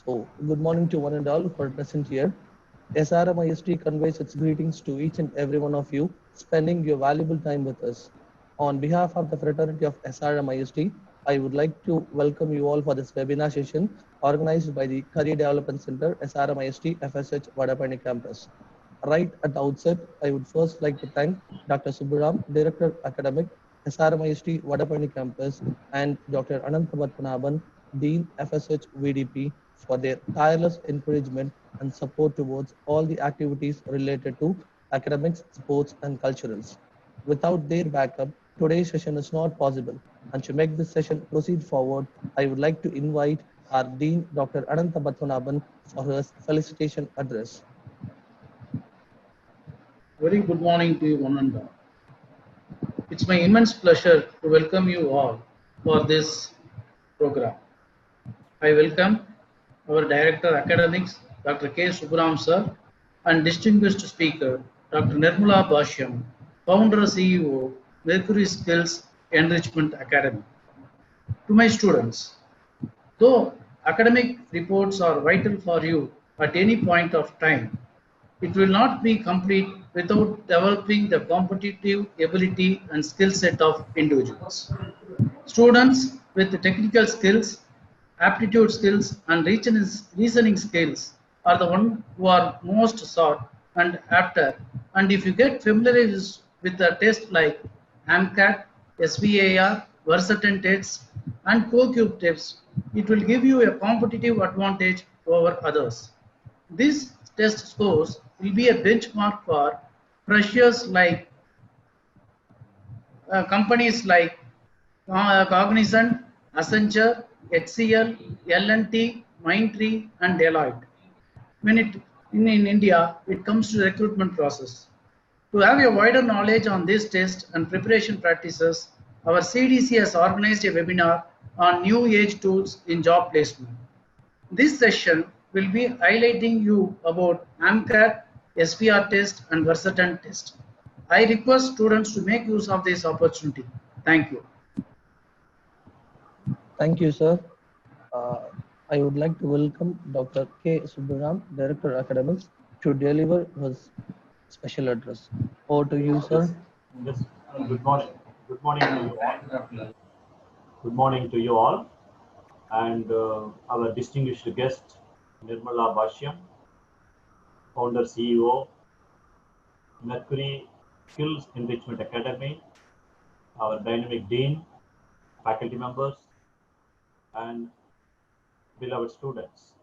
So, good morning to one and all who are present here. SRMIST conveys its greetings to each and every one of you spending your valuable time with us. On behalf of the fraternity of SRMIST, I would like to welcome you all for this webinar session organized by the Career Development Center, SRMIST FSH Vadapani campus. Right at the outset, I would first like to thank Dr. Subburam, Director Academic, SRMIST Vadapani campus, and Dr. Anantha Padmanabhan, Dean FSH VDP, for their tireless encouragement and support towards all the activities related to academics, sports, and culturals. Without their backup, today's session is not possible. And to make this session proceed forward, I would like to invite our Dean, Dr. Anantha Padmanabhan, for his felicitation address. Very good morning to you, one and all. It's my immense pleasure to welcome you all for this program. I welcome our Director Academics, Dr. K. Subram sir, and distinguished speaker, Dr. Nirmala Bhashyam, Founder CEO, Mercury Skills Enrichment Academy. To my students, though academic reports are vital for you at any point of time, it will not be complete without developing the competitive ability and skill set of individuals. Students with technical skills, aptitude skills, and reasoning skills are the ones who are most sought and after. And if you get familiarized with a test like AMCAT, SVAR, Versatile tests, and CoCube tests, it will give you a competitive advantage over others. These test scores will be a benchmark for freshers like companies like Cognizant, Accenture, HCL, L&T, Mindtree, and Deloitte. When in India, it comes to recruitment process. To have a wider knowledge on this test and preparation practices, our CDC has organized a webinar on new age tools in job placement. This session will be highlighting you about AMCAT, SPR test, and Versatile test. I request students to make use of this opportunity. Thank you. Thank you, sir. I would like to welcome Dr. K. Subburam, Director Academics, to deliver his special address. Over to you, sir. Yes, good morning. Good morning to you all. Good morning to you all. And our distinguished guest, Nirmala Bhashyam, Founder CEO, Mercury Skills Enrichment Academy, our dynamic Dean, faculty members, and beloved students.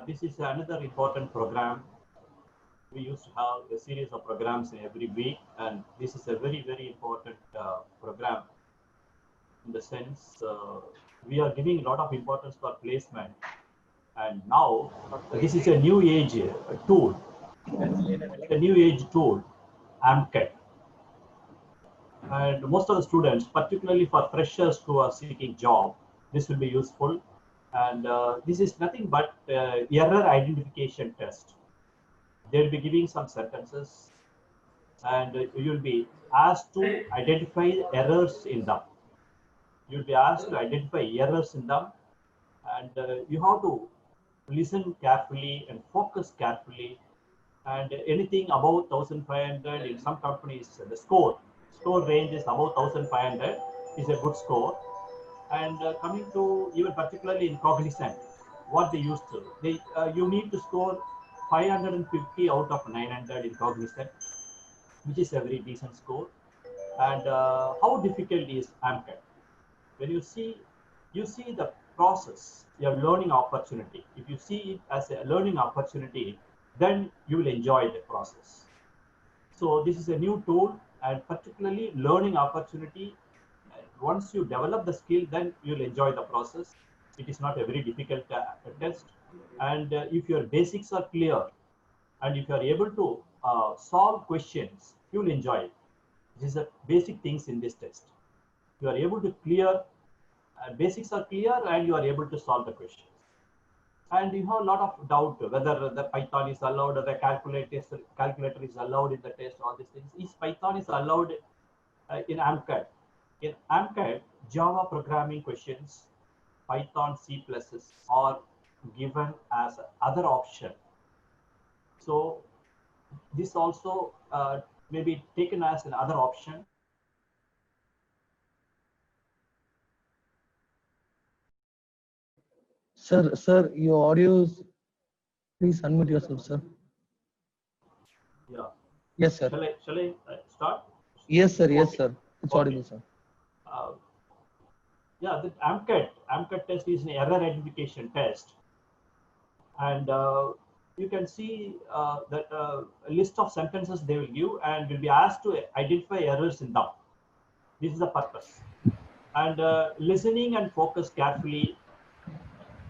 This is another important program. We used to have a series of programs every week, and this is a very, very important program in the sense we are giving a lot of importance for placement. And now this is a new age tool, a new age tool, AMCAT. And most of the students, particularly for freshers who are seeking job, this will be useful. And this is nothing but error identification test. They'll be giving some sentences, and you will be asked to identify errors in them. You'll be asked to identify errors in them, and you have to listen carefully and focus carefully. And anything above 1500 in some companies, the score range is above 1500 is a good score. And coming to even particularly in Cognizant, what they used to, you need to score 550 out of 900 in Cognizant, which is a very decent score. And how difficult is AMCAT? When you see the process, your learning opportunity. If you see it as a learning opportunity, then you will enjoy the process. So this is a new tool, and particularly learning opportunity. Once you develop the skill, then you'll enjoy the process. It is not a very difficult test. And if your basics are clear, and if you are able to solve questions, you'll enjoy it. These are basic things in this test. You are able to clear, basics are clear, and you are able to solve the questions. And you have a lot of doubt whether the Python is allowed or the calculator is allowed in the test, all these things. Is Python is allowed in AMCAT? In AMCAT, Java programming questions, Python, C++, or given as other option. So this also may be taken as another option. Sir, your audio is, please unmute yourself, sir. Yeah. Yes, sir. Shall I start? Yes, sir. Yes, Okay. sir. It's Okay. audible, sir. Uh, yeah, the AMCAT test is an error identification test, and you can see that a list of sentences they will give and will be asked to identify errors in them. This is the purpose. And listening and focus carefully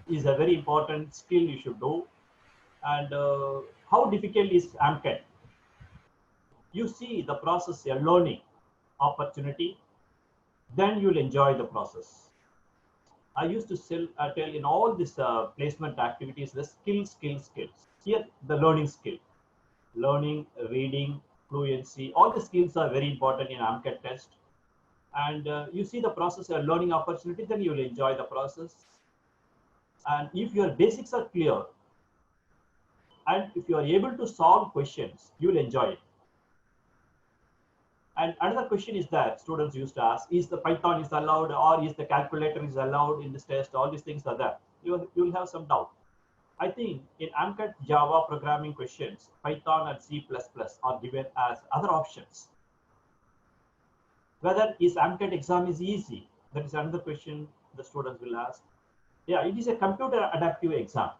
is a very important skill you should do. And how difficult is AMCAT? You see the process a learning opportunity, then you'll enjoy the process. I used to tell in all these placement activities the skills. Here, the learning skill, learning, reading, fluency, all the skills are very important in AMCAT test. And you see the process a learning opportunity, then you will enjoy the process. And if your basics are clear, and if you are able to solve questions, you will enjoy it. And another question is that students used to ask, is the Python is allowed or is the calculator is allowed in this test? All these things are there. You will have some doubt. I think in AMCAT Java programming questions, Python and C++ are given as other options. Whether is AMCAT exam is easy? That is another question the students will ask. Yeah, it is a computer adaptive exam.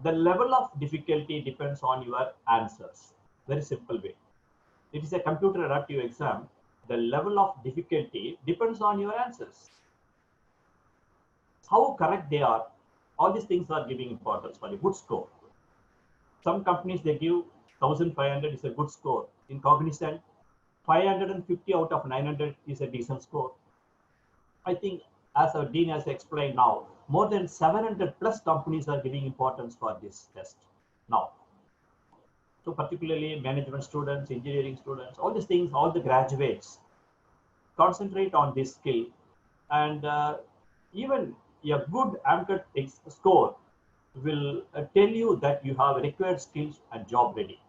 The level of difficulty depends on your answers. Very simple way. It is a computer adaptive exam. The level of difficulty depends on your answers. How correct they are, all these things are giving importance for a good score. Some companies, they give 1500 is a good score. In Cognizant, 550 out of 900 is a decent score. I think as our dean has explained now, more than 700 plus companies are giving importance for this test now. So particularly management students, engineering students, all these things, all the graduates concentrate on this skill. And even a good AMCAT score will tell you that you have required skills and job ready.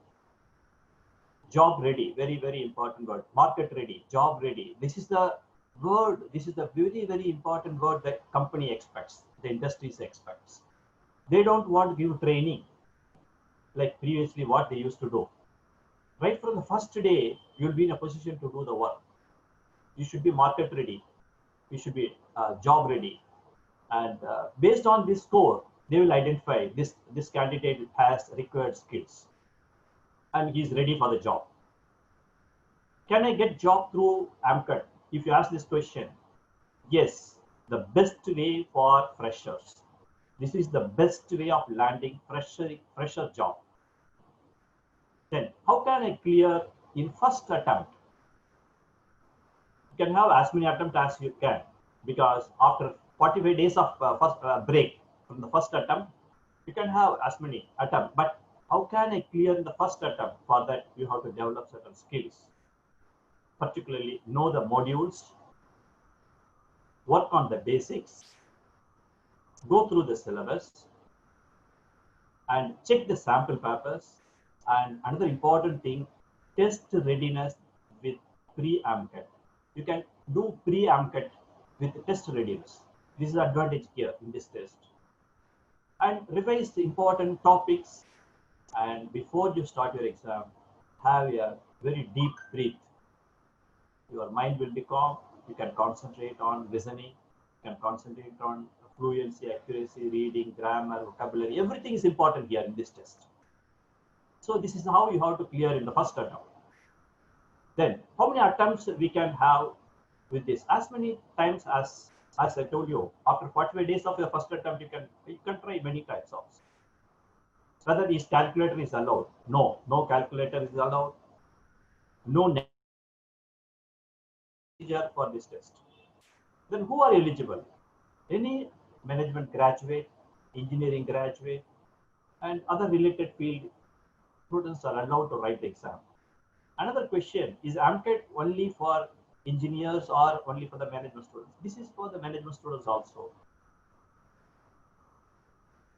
Job ready, very, very important word. Market ready, job ready. This is the word, this is the very, very important word that company expects, the industries expects. They don't want to give training like previously what they used to do. Right from the first day, you'll be in a position to do the work. You should be market ready. You should be job ready. And based on this score, they will identify this candidate has required skills and he's ready for the job. Can I get job through AMCAT? If you ask this question, yes, the best way for freshers. This is the best way of landing fresher job. Then how can I clear in first attempt? You can have as many attempts as you can, because after 45 days of first break from the first attempt, you can have as many attempts. But how can I clear in the first attempt? For that, you have to develop certain skills. Particularly know the modules, work on the basics, go through the syllabus, and check the sample papers. And another important thing, test readiness with pre-AMCAT. You can do pre-AMCAT with test readiness. This is the advantage here in this test. And revise the important topics. And before you start your exam, have a very deep breath. Your mind will be calm. You can concentrate on listening. You can concentrate on fluency, accuracy, reading, grammar, vocabulary. Everything is important here in this test. So this is how you have to clear in the first attempt. Then how many attempts we can have with this? As many times as I told you, after 45 days of your first attempt, you can try many types of. Whether this calculator is allowed? No, no calculator is allowed. No for this test. Then who are eligible? Any management graduate, engineering graduate, and other related field students are allowed to write the exam. Another question, is AMCAT only for engineers or only for the management students? This is for the management students also.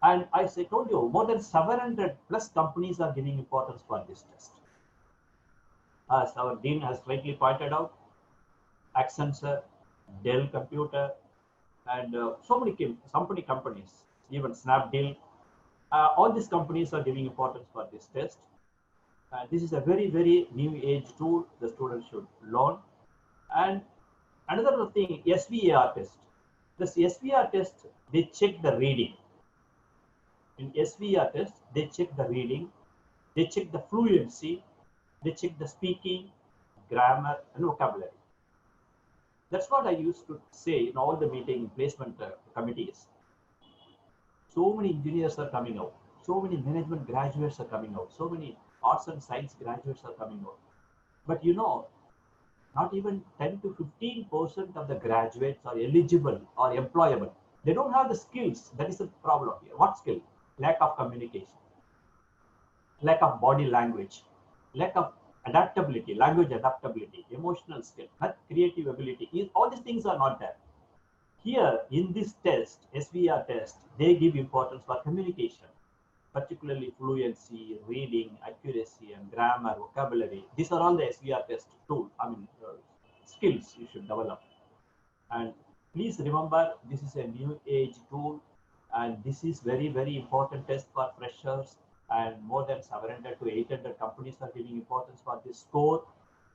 And I say, told you, more than 700 plus companies are giving importance for this test. As our dean has rightly pointed out, Accenture, Dell Computer, and so many companies, even Snapdeal, all these companies are giving importance for this test. This is a very, very new age tool the students should learn. And another thing, SVAR test. This SVR test, they check the reading. In SVR test, they check the reading, they check the fluency, they check the speaking, grammar, and vocabulary. That's what I used to say in all the meeting placement committees. So many engineers are coming out, so many management graduates are coming out, so many arts and science graduates are coming out. But you know, not even 10 to 15% of the graduates are eligible or employable. They don't have the skills. That is the problem here. What skill? Lack of communication, lack of body language, lack of adaptability, language adaptability, emotional skill, not creative ability. All these things are not there. Here in this test, SVR test, they give importance for communication, particularly fluency, reading, accuracy, and grammar, vocabulary. These are all the SVR test tool. Skills you should develop. And please remember, this is a new age tool, and this is very, very important test for freshers. And more than 700 to 800 companies are giving importance for this score.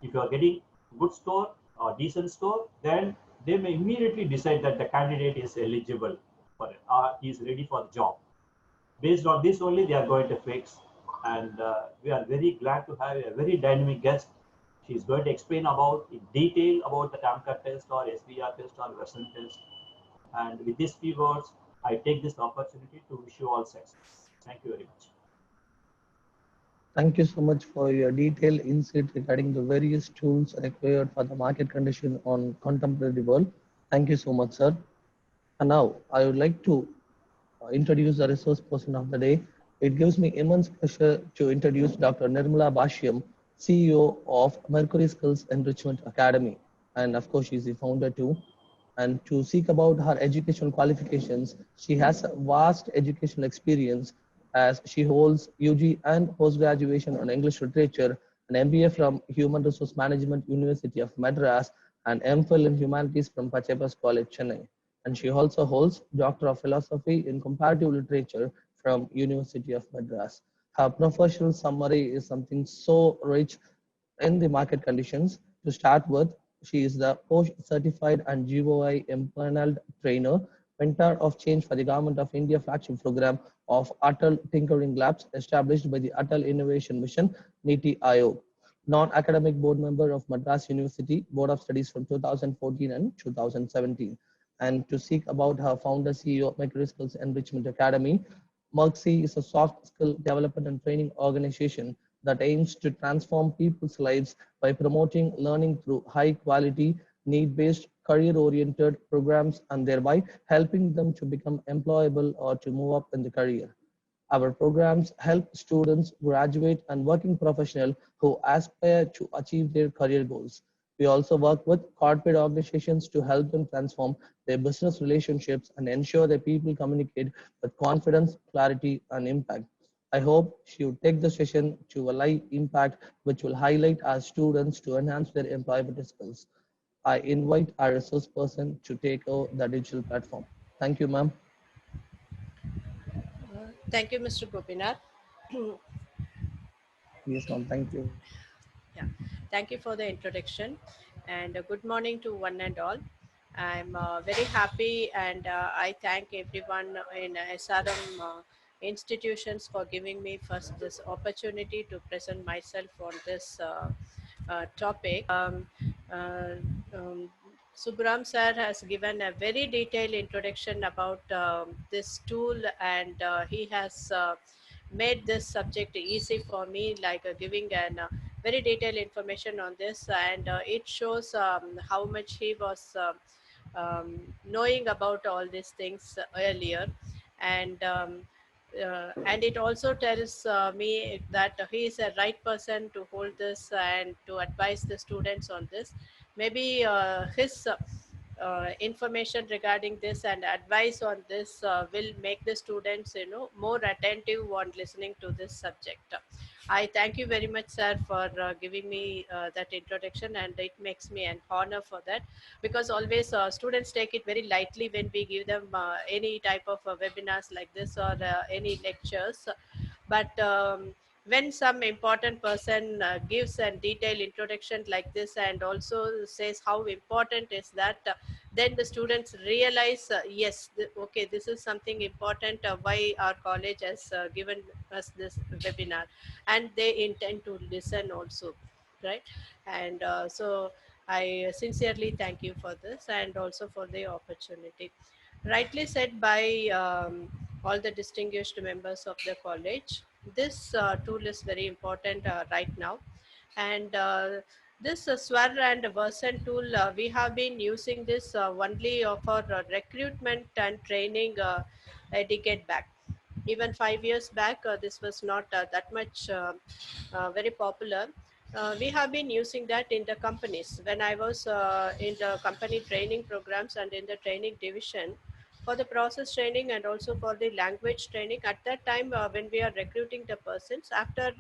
If you are getting good score or decent score, then they may immediately decide that the candidate is eligible for it or is ready for the job. Based on this only, they are going to fix. And we are very glad to have a very dynamic guest. She is going to explain about in detail about the TAMCA test or SVR test or Western test. And with these few words, I take this opportunity to wish you all success. Thank you very much. Thank you so much for your detailed insight regarding the various tools required for the market condition on contemporary world. Thank you so much, sir. And now I would like to introduce the resource person of the day. It gives me immense pleasure to introduce Dr. Nirmala Bhashyam, CEO of Mercury Skills Enrichment Academy. And of course, she's the founder too. And to seek about her educational qualifications, she has a vast educational experience as she holds UG and post-graduation on English literature, an MBA from Human Resource Management University of Madras, and MPhil in Humanities from Pachapas College, Chennai. And she also holds Doctor of Philosophy in Comparative Literature from University of Madras. Her professional summary is something so rich in the market conditions. To start with, she is the post-certified and GOI empaneled trainer, mentor of change for the Government of India flagship program of Atal Tinkering Labs established by the Atal Innovation Mission, NITI Aayog. Non-academic board member of Madras University Board of Studies from 2014 and 2017. And to seek about her founder CEO of Mercury Skills Enrichment Academy, MERCSI is a soft skill development and training organization that aims to transform people's lives by promoting learning through high quality, need-based, career-oriented programs and thereby helping them to become employable or to move up in the career. Our programs help students, graduate and working professionals who aspire to achieve their career goals. We also work with corporate organizations to help them transform their business relationships and ensure that people communicate with confidence, clarity, and impact. I hope she will take the session to a live impact, which will highlight our students to enhance their employability skills. I invite our resource person to take over the digital platform. Thank you, ma'am. Thank you, Mr. Gopinath. Yes, ma'am. Thank you. Yeah, thank you for the introduction, and good morning to one and all. I'm very happy, and I thank everyone in SRM institutions for giving me first this opportunity to present myself on this topic. Uh, um, Subram sir has given a very detailed introduction about this tool, and he has made this subject easy for me, like giving an very detailed information on this, and it shows how much he was knowing about all these things earlier, and it also tells me that he is a right person to hold this and to advise the students on this. Maybe his information regarding this and advice on this will make the students, more attentive on listening to this subject. I thank you very much, sir, for giving me that introduction, and it makes me an honor for that, because always students take it very lightly when we give them any type of webinars like this or any lectures. But when some important person gives a detailed introduction like this and also says how important is that, then the students realize, yes, okay, this is something important, why our college has given us this webinar, and they intend to listen also, right? And so I sincerely thank you for this and also for the opportunity. Rightly said by all the distinguished members of the college, this tool is very important right now. And this Swar and Versen tool, we have been using this only for recruitment and training a decade back. Even 5 years back, this was not that much very popular. We have been using that in the companies. When I was in the company training programs and in the training division, for the process training and also for the language training, at that time when we are recruiting the persons, after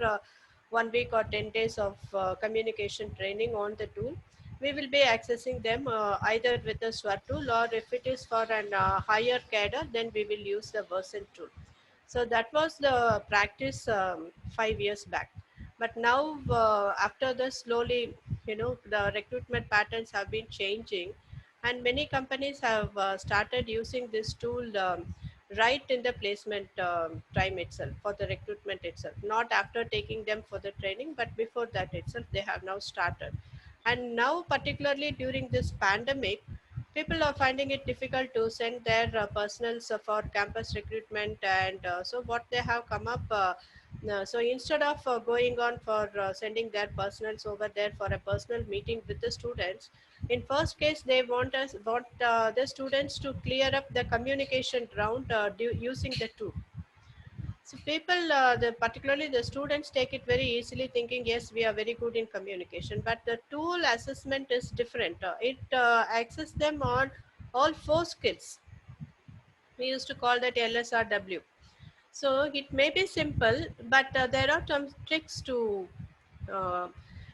1 week or 10 days of communication training on the tool, we will be accessing them either with the SWAR tool, or if it is for an higher cadre, then we will use the Versen tool. So that was the practice 5 years back. But now, after the slowly, the recruitment patterns have been changing, and many companies have started using this tool right in the placement time itself, for the recruitment itself, not after taking them for the training, but before that itself they have now started. And now, particularly during this pandemic, people are finding it difficult to send their personals for campus recruitment, and so what they have come up, so instead of going on for sending their personals over there for a personal meeting with the students, in first case they want the students to clear up the communication ground using the tool. So people, particularly the students, take it very easily, thinking yes, we are very good in communication. But the tool assessment is different. It access them on all four skills. We used to call that LSRW. So it may be simple, but there are some tricks to uh,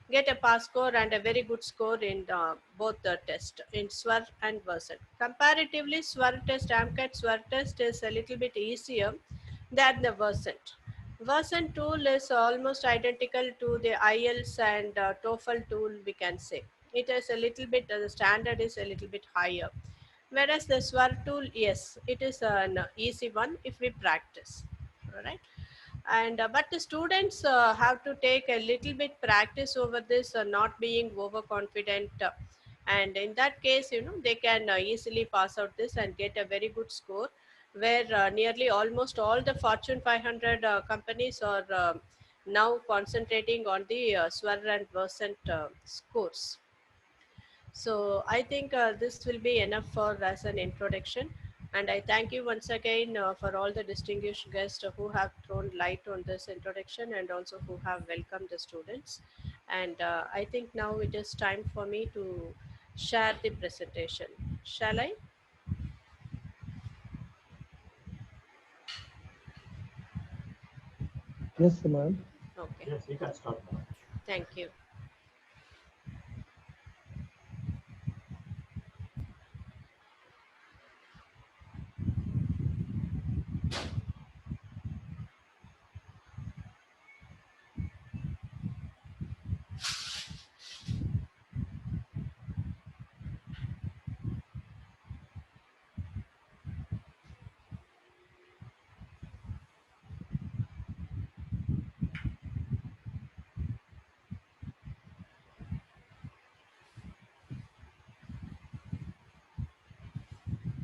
get a pass score and a very good score in both the test, in SWAR and Versen. Comparatively, SWAR test, AMCAT SWAR test is a little bit easier than the Versen. Versen tool is almost identical to the IELTS and TOEFL tool, we can say. It is a little bit, the standard is a little bit higher. Whereas the SWAR tool, yes, it is an easy one if we practice. All right. And but the students have to take a little bit practice over this, not being overconfident. And in that case, they can easily pass out this and get a very good score, where nearly almost all the Fortune 500 companies are now concentrating on the SWAR and Versant scores. So I think this will be enough for as an introduction. And I thank you once again for all the distinguished guests who have thrown light on this introduction and also who have welcomed the students. And I think now it is time for me to share the presentation. Shall I? Yes, ma'am. Okay. Yes, you can start now. Thank you.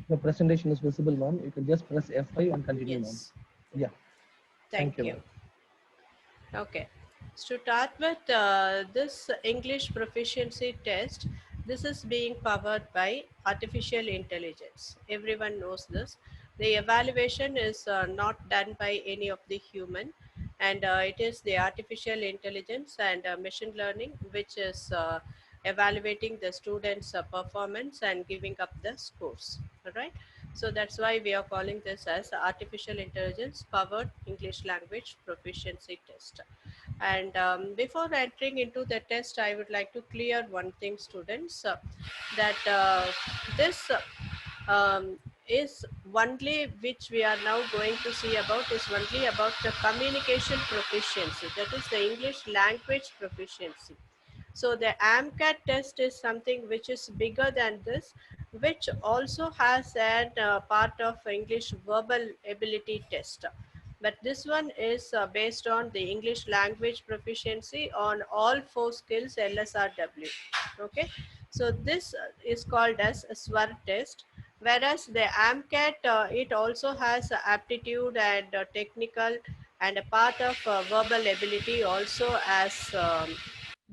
The presentation is visible, ma'am. You can just press F5 and continue, ma'am. Yes. Yeah. Thank you, you. ma'am. Okay. To start with, this English proficiency test, this is being powered by artificial intelligence. Everyone knows this. The evaluation is not done by any of the human, and it is the artificial intelligence and machine learning which is evaluating the students' performance and giving up the scores. All right. So that's why we are calling this as artificial intelligence powered English language proficiency test. And before entering into the test, I would like to clear one thing, students, that this is only which we are now going to see about is only about the communication proficiency, that is the English language proficiency. So the AMCAT test is something which is bigger than this, which also has a part of English verbal ability test. But this one is based on the English language proficiency on all four skills LSRW. Okay, so this is called as a SWAR test, whereas the AMCAT it also has aptitude and technical and a part of verbal ability also as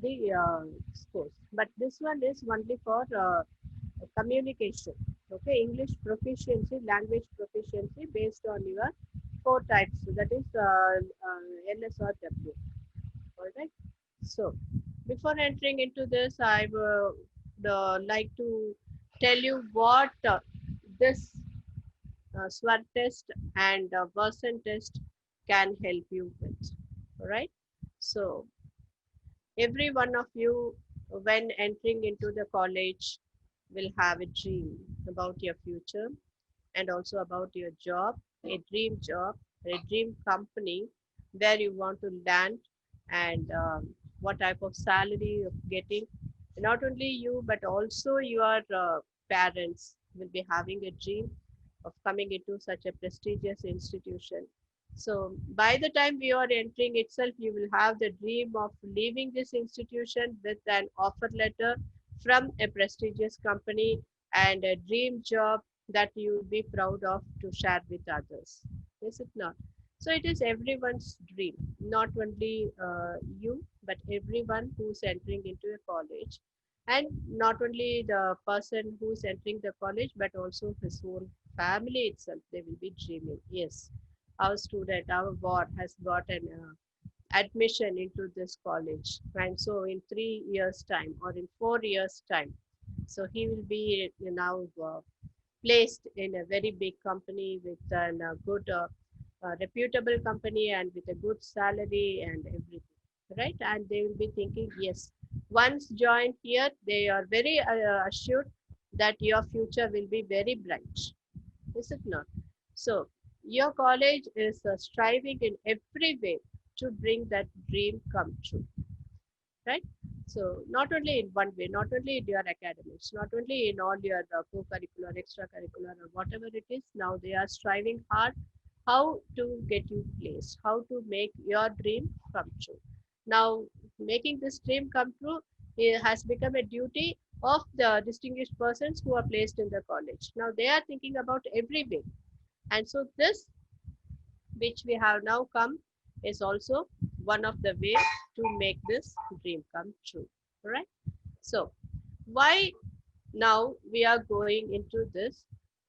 the scores. But this one is only for communication. Okay, English proficiency, language proficiency based on your four types. So that is LS or W. All right. So before entering into this, I would like to tell you what this SWOT test and Pearson test can help you with. All right. So every one of you, when entering into the college, will have a dream about your future and also about your job, a dream company where you want to land, and what type of salary you're getting. Not only you, but also your parents will be having a dream of coming into such a prestigious institution. So by the time you are entering itself, you will have the dream of leaving this institution with an offer letter from a prestigious company and a dream job that you will be proud of to share with others. Is it not? So it is everyone's dream, not only you, but everyone who's entering into a college. And not only the person who's entering the college, but also his own family itself, they will be dreaming. Yes, our student, our ward has got an admission into this college. And so in 3 years' time or in 4 years' time, so he will be now placed in a very big company with a good reputable company and with a good salary and everything, right? And they will be thinking, yes, once joined here, they are very assured that your future will be very bright. Is it not? So your college is striving in every way to bring that dream come true, right? So not only in one way, not only in your academics, not only in all your co-curricular, extracurricular, or whatever it is, now they are striving hard how to get you placed, how to make your dream come true. Now, making this dream come true, it has become a duty of the distinguished persons who are placed in the college. Now they are thinking about every way. And so this which we have now come is also one of the way to make this dream come true. Right? So why now we are going into this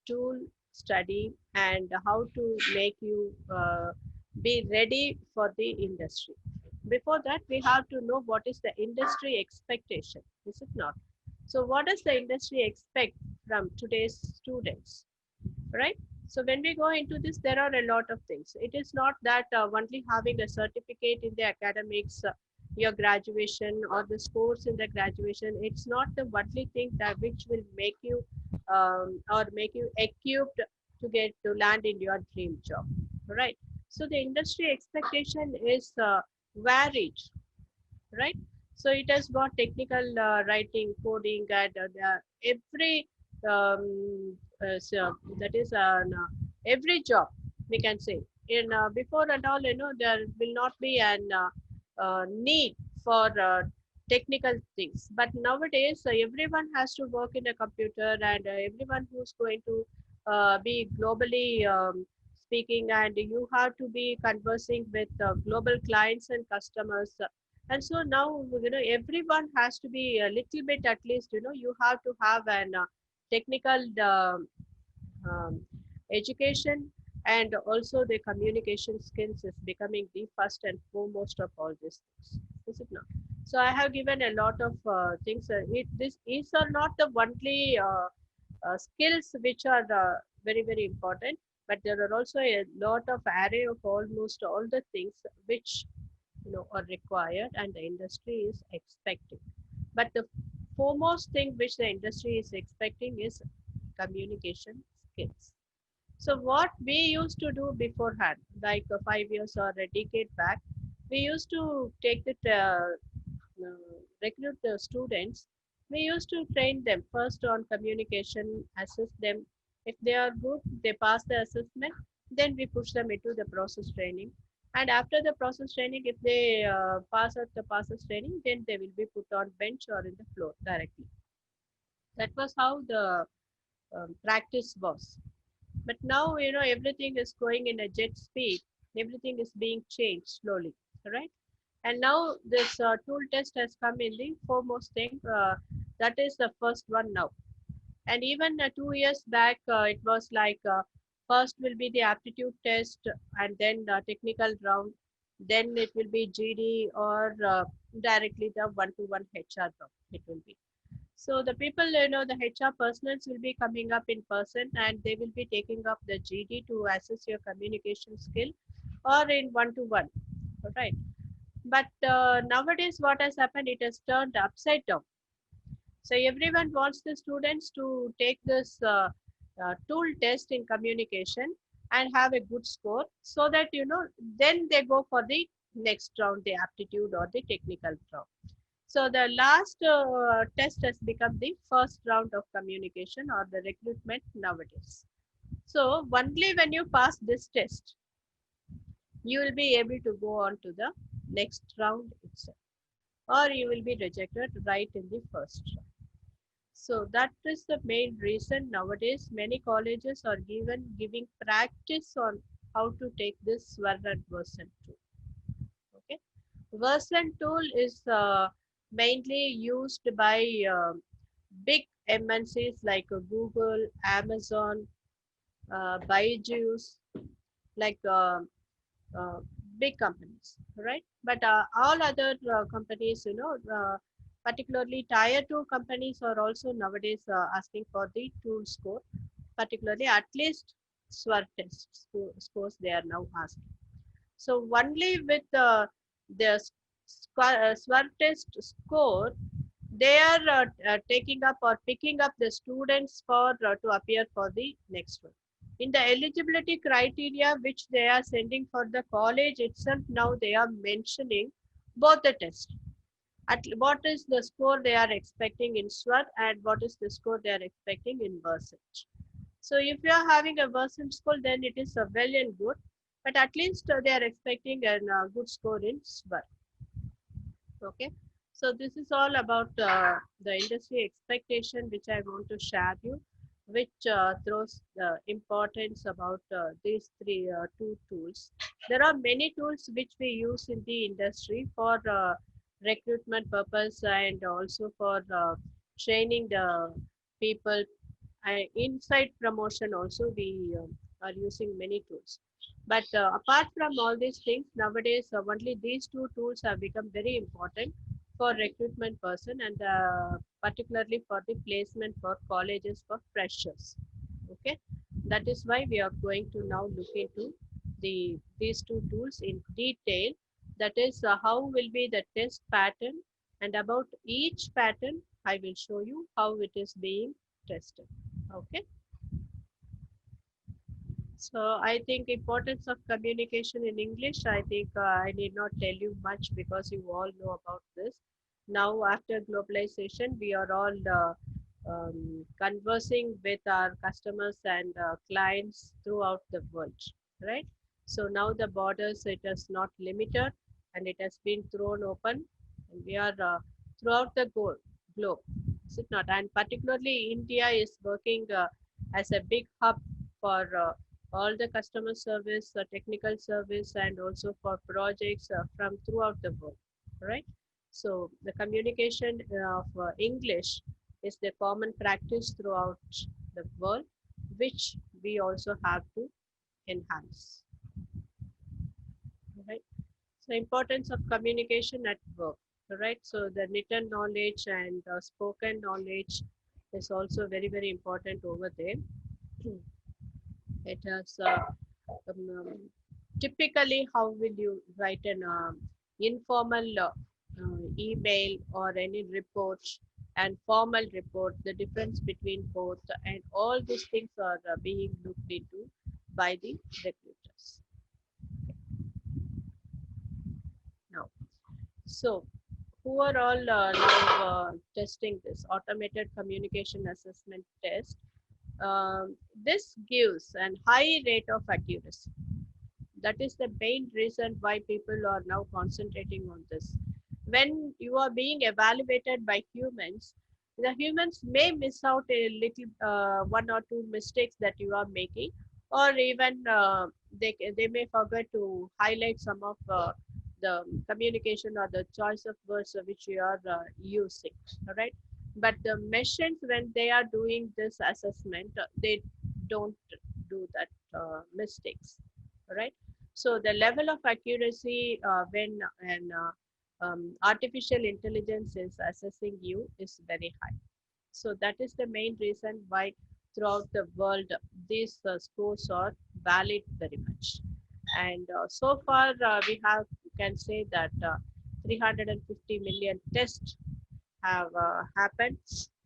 tool study and how to make you be ready for the industry. Before that, we have to know what is the industry expectation, is it not? So what does the industry expect from today's students, right? So when we go into this, there are a lot of things. It is not that only having a certificate in the academics, your graduation or the scores in the graduation, it's not the only thing that which will make you or make you equipped to get to land in your dream job, right? So the industry expectation is varied, right? So it has got technical writing, coding, and every so that is every job we can say. In before and all, there will not be an need for technical things. But nowadays, everyone has to work in a computer, and everyone who's going to be globally speaking, and you have to be conversing with global clients and customers. And so now, everyone has to be a little bit, at least, you have to have an technical um, education, and also the communication skills is becoming the first and foremost of all these things. Is it not? So I have given a lot of things. These are not the only skills which are very, very important, but there are also a lot of array of almost all the things which are required and the industry is expecting. But the foremost thing which the industry is expecting is communication skills. So what we used to do beforehand, like 5 years or a decade back, we used to take the recruit the students. We used to train them first on communication, assess them. If they are good, they pass the assessment. Then we push them into the process training. And after the process training, if they pass out the process training, then they will be put on bench or in the floor directly. That was how the practice was. But now, everything is going in a jet speed. Everything is being changed slowly, right? And now this tool test has come in the foremost thing. That is the first one now. And even 2 years back, it was like first will be the aptitude test and then the technical round. Then it will be GD or directly the one-to-one HR round. It will be. So the people, the HR personals will be coming up in person and they will be taking up the GD to assess your communication skill or in one-to-one, right? But nowadays, what has happened? It has turned upside down. So everyone wants the students to take this tool test in communication and have a good score, so that then they go for the next round, the aptitude or the technical round. So the last test has become the first round of communication or the recruitment nowadays. So only when you pass this test, you will be able to go on to the next round itself, or you will be rejected right in the first round. So that is the main reason nowadays many colleges are giving practice on how to take this Swarna and Versant tool. Okay, Versant tool is mainly used by big MNCs like Google, Amazon, Byju's, like uh, big companies, right? But all other companies, particularly tier 2 companies are also nowadays asking for the tool score, particularly at least SWOT test scores they are now asking. So only with the SWOT test score, they are taking up or picking up the students for to appear for the next one. In the eligibility criteria which they are sending for the college itself, now they are mentioning both the tests. At what is the score they are expecting in SWOT and what is the score they are expecting in Versant. So if you are having a Versant score, then it is well and good, but at least they are expecting a good score in SWOT. Okay, so this is all about the industry expectation which I want to share you, which throws the importance about these two tools. There are many tools which we use in the industry for recruitment purpose and also for training the people. Inside promotion also we are using many tools. But apart from all these things, nowadays only these two tools have become very important for recruitment person and particularly for the placement for colleges for freshers. Okay, that is why we are going to now look into these two tools in detail. That is how will be the test pattern, and about each pattern I will show you how it is being tested. Okay. So I think importance of communication in English, I think I need not tell you much because you all know about this. Now after globalization, we are all conversing with our customers and clients throughout the world, right? So now the borders, it is not limited and it has been thrown open, and we are throughout the globe, is it not? And particularly India is working as a big hub for all the customer service, technical service, and also for projects from throughout the world, right? So the communication of English is the common practice throughout the world, which we also have to enhance, right? So importance of communication at work. right? So the written knowledge and spoken knowledge is also very, very important over there. It has typically, how will you write an informal email or any report and formal report, the difference between both, and all these things are being looked into by the recruiters now. So who are all now testing this automated communication assessment test? This gives an high rate of accuracy. That is the main reason why people are now concentrating on this. When you are being evaluated by humans, the humans may miss out a little one or two mistakes that you are making, or even they may forget to highlight some of the communication or the choice of words which you are using. All right, but the machines, when they are doing this assessment, they don't do that mistakes. All right, so the level of accuracy when an artificial intelligence is assessing you is very high. So that is the main reason why throughout the world these scores are valid very much. And so far we have can say that 350 million tests have happened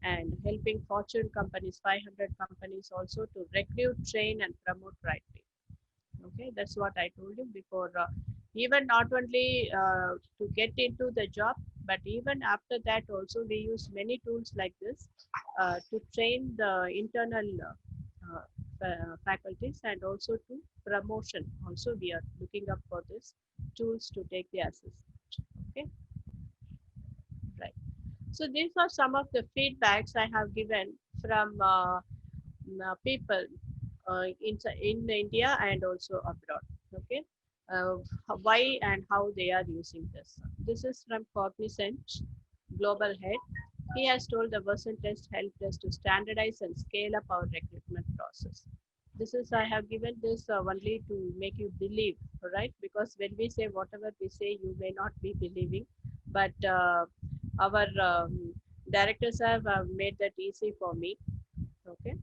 and helping Fortune companies, 500 companies also to recruit, train, and promote right people. Okay, that's what I told you before. Even not only to get into the job, but even after that also we use many tools like this to train the internal faculties, and also to promotion. Also we are looking up for this tools to take the assessment. Okay, right. So these are some of the feedbacks I have given from people in India and also abroad. Okay, why and how they are using this. This is from Cognizant Global Head. He has told the Version test helped us to standardize and scale up our recruitment process. This is, I have given this only to make you believe, right? Because when we say whatever we say, you may not be believing, but our directors have made that easy for me. Okay,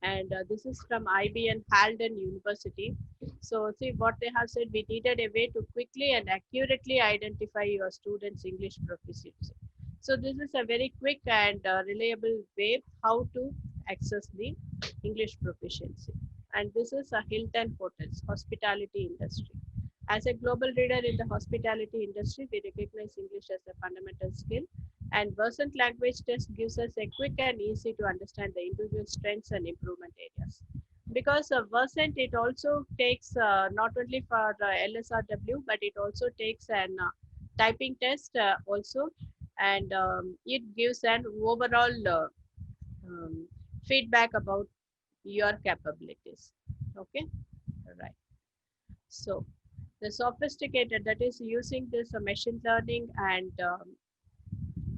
and this is from IBM Halden University. So see what they have said, we needed a way to quickly and accurately identify your students' English proficiency. So this is a very quick and reliable way how to access the English proficiency. And this is a Hilton Hotels, hospitality industry. As a global leader in the hospitality industry, we recognize English as a fundamental skill, and Versant language test gives us a quick and easy to understand the individual strengths and improvement areas. Because of Versant, it also takes not only for LSRW, but it also takes an typing test also, and it gives an overall um, feedback about your capabilities. Okay, right. So the sophisticated, that is using this machine learning and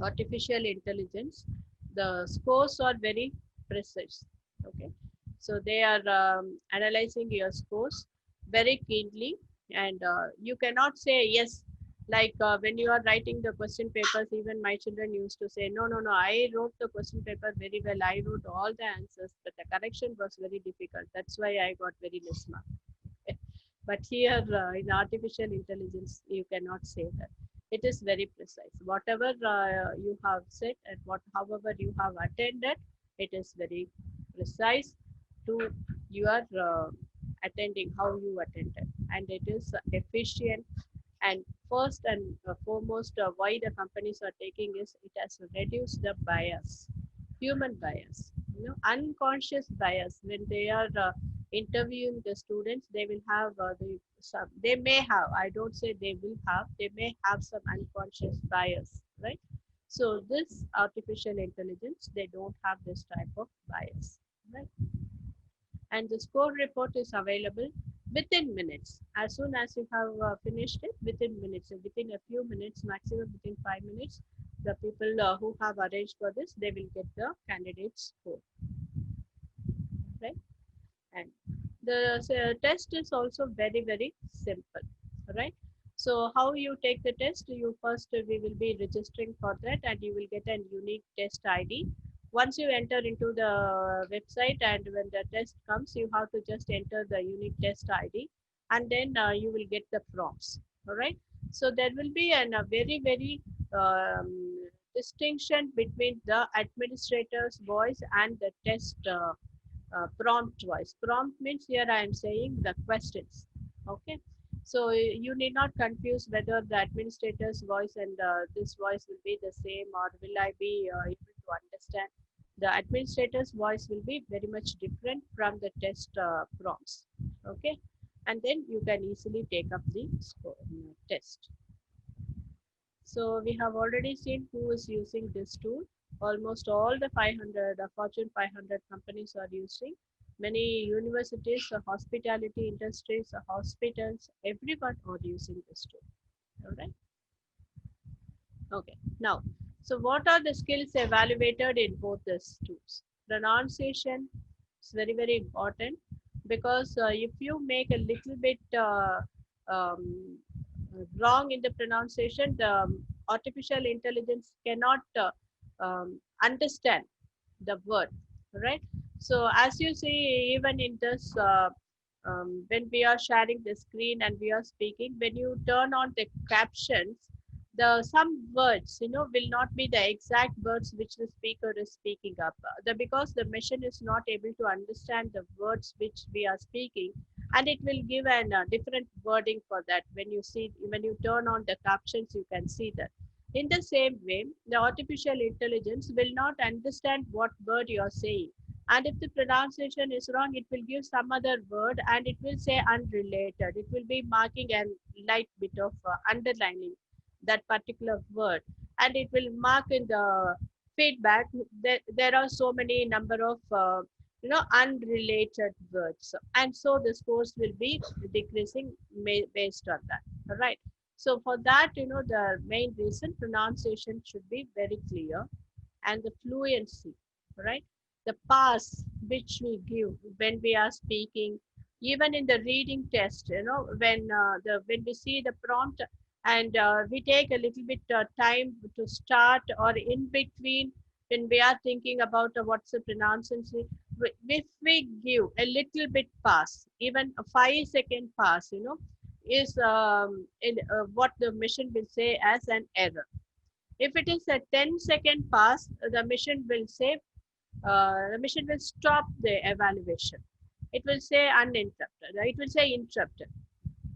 artificial intelligence, the scores are very precise. Okay, so they are analyzing your scores very keenly, and you cannot say yes, like when you are writing the question papers, even my children used to say, no, no, no, I wrote the question paper very well, I wrote all the answers, but the correction was very difficult, that's why I got very less mark. But here in artificial intelligence, you cannot say that. It is very precise. Whatever you have said and however you have attended, it is very precise to your attending, how you attended. And it is efficient. And first and foremost, why the companies are taking is it has reduced the bias, human bias, unconscious bias. When they are interviewing the students, they will have they may have, I don't say they will have, they may have some unconscious bias, right? So this artificial intelligence, they don't have this type of bias, right? And the score report is available within minutes. As soon as you have finished it, within minutes, within a few minutes, maximum within 5 minutes, the people who have arranged for this, they will get the candidate's score, right? And the test is also very, very simple, right? So how you take the test? You first we will be registering for that, and you will get a unique test ID. Once you enter into the website, and when the test comes, you have to just enter the unique test ID, and then you will get the prompts. All right. So there will be a very distinction between the administrator's voice and the test prompt voice. Prompt means here I am saying the questions. Okay. So you need not confuse whether the administrator's voice and this voice will be the same, or will I be able to understand. The administrator's voice will be very much different from the test prompts. Okay. And then you can easily take up the test. So we have already seen who is using this tool. Almost all the 500 Fortune 500 companies are using. Many universities, hospitality industries, hospitals, everyone are using this tool. All right. Okay. Now, so what are the skills evaluated in both these tools? Pronunciation is very important, because if you make a little bit um, wrong in the pronunciation, the artificial intelligence cannot understand the word, right? So as you see, even in this, when we are sharing the screen and we are speaking, when you turn on the captions, the some words, will not be the exact words which the speaker is speaking up. Because the machine is not able to understand the words which we are speaking, and it will give an different wording for that. When you turn on the captions, you can see that. In the same way, the artificial intelligence will not understand what word you are saying, and if the pronunciation is wrong, it will give some other word and it will say unrelated. It will be marking a light bit of underlining that particular word, and it will mark in the feedback that there are so many number of unrelated words, and so the scores will be decreasing based on that. All right. So for that, the main reason, pronunciation should be very clear, and the fluency, right? The pass which we give when we are speaking, even in the reading test, when we see the prompt, and we take a little bit time to start, or in between when we are thinking about what's the pronunciation, if we give a little bit pass, even a 5-second pass, is what the machine will say as an error. If it is a 10-second pass, the machine will stop the evaluation. It will say uninterrupted. It will say interrupted.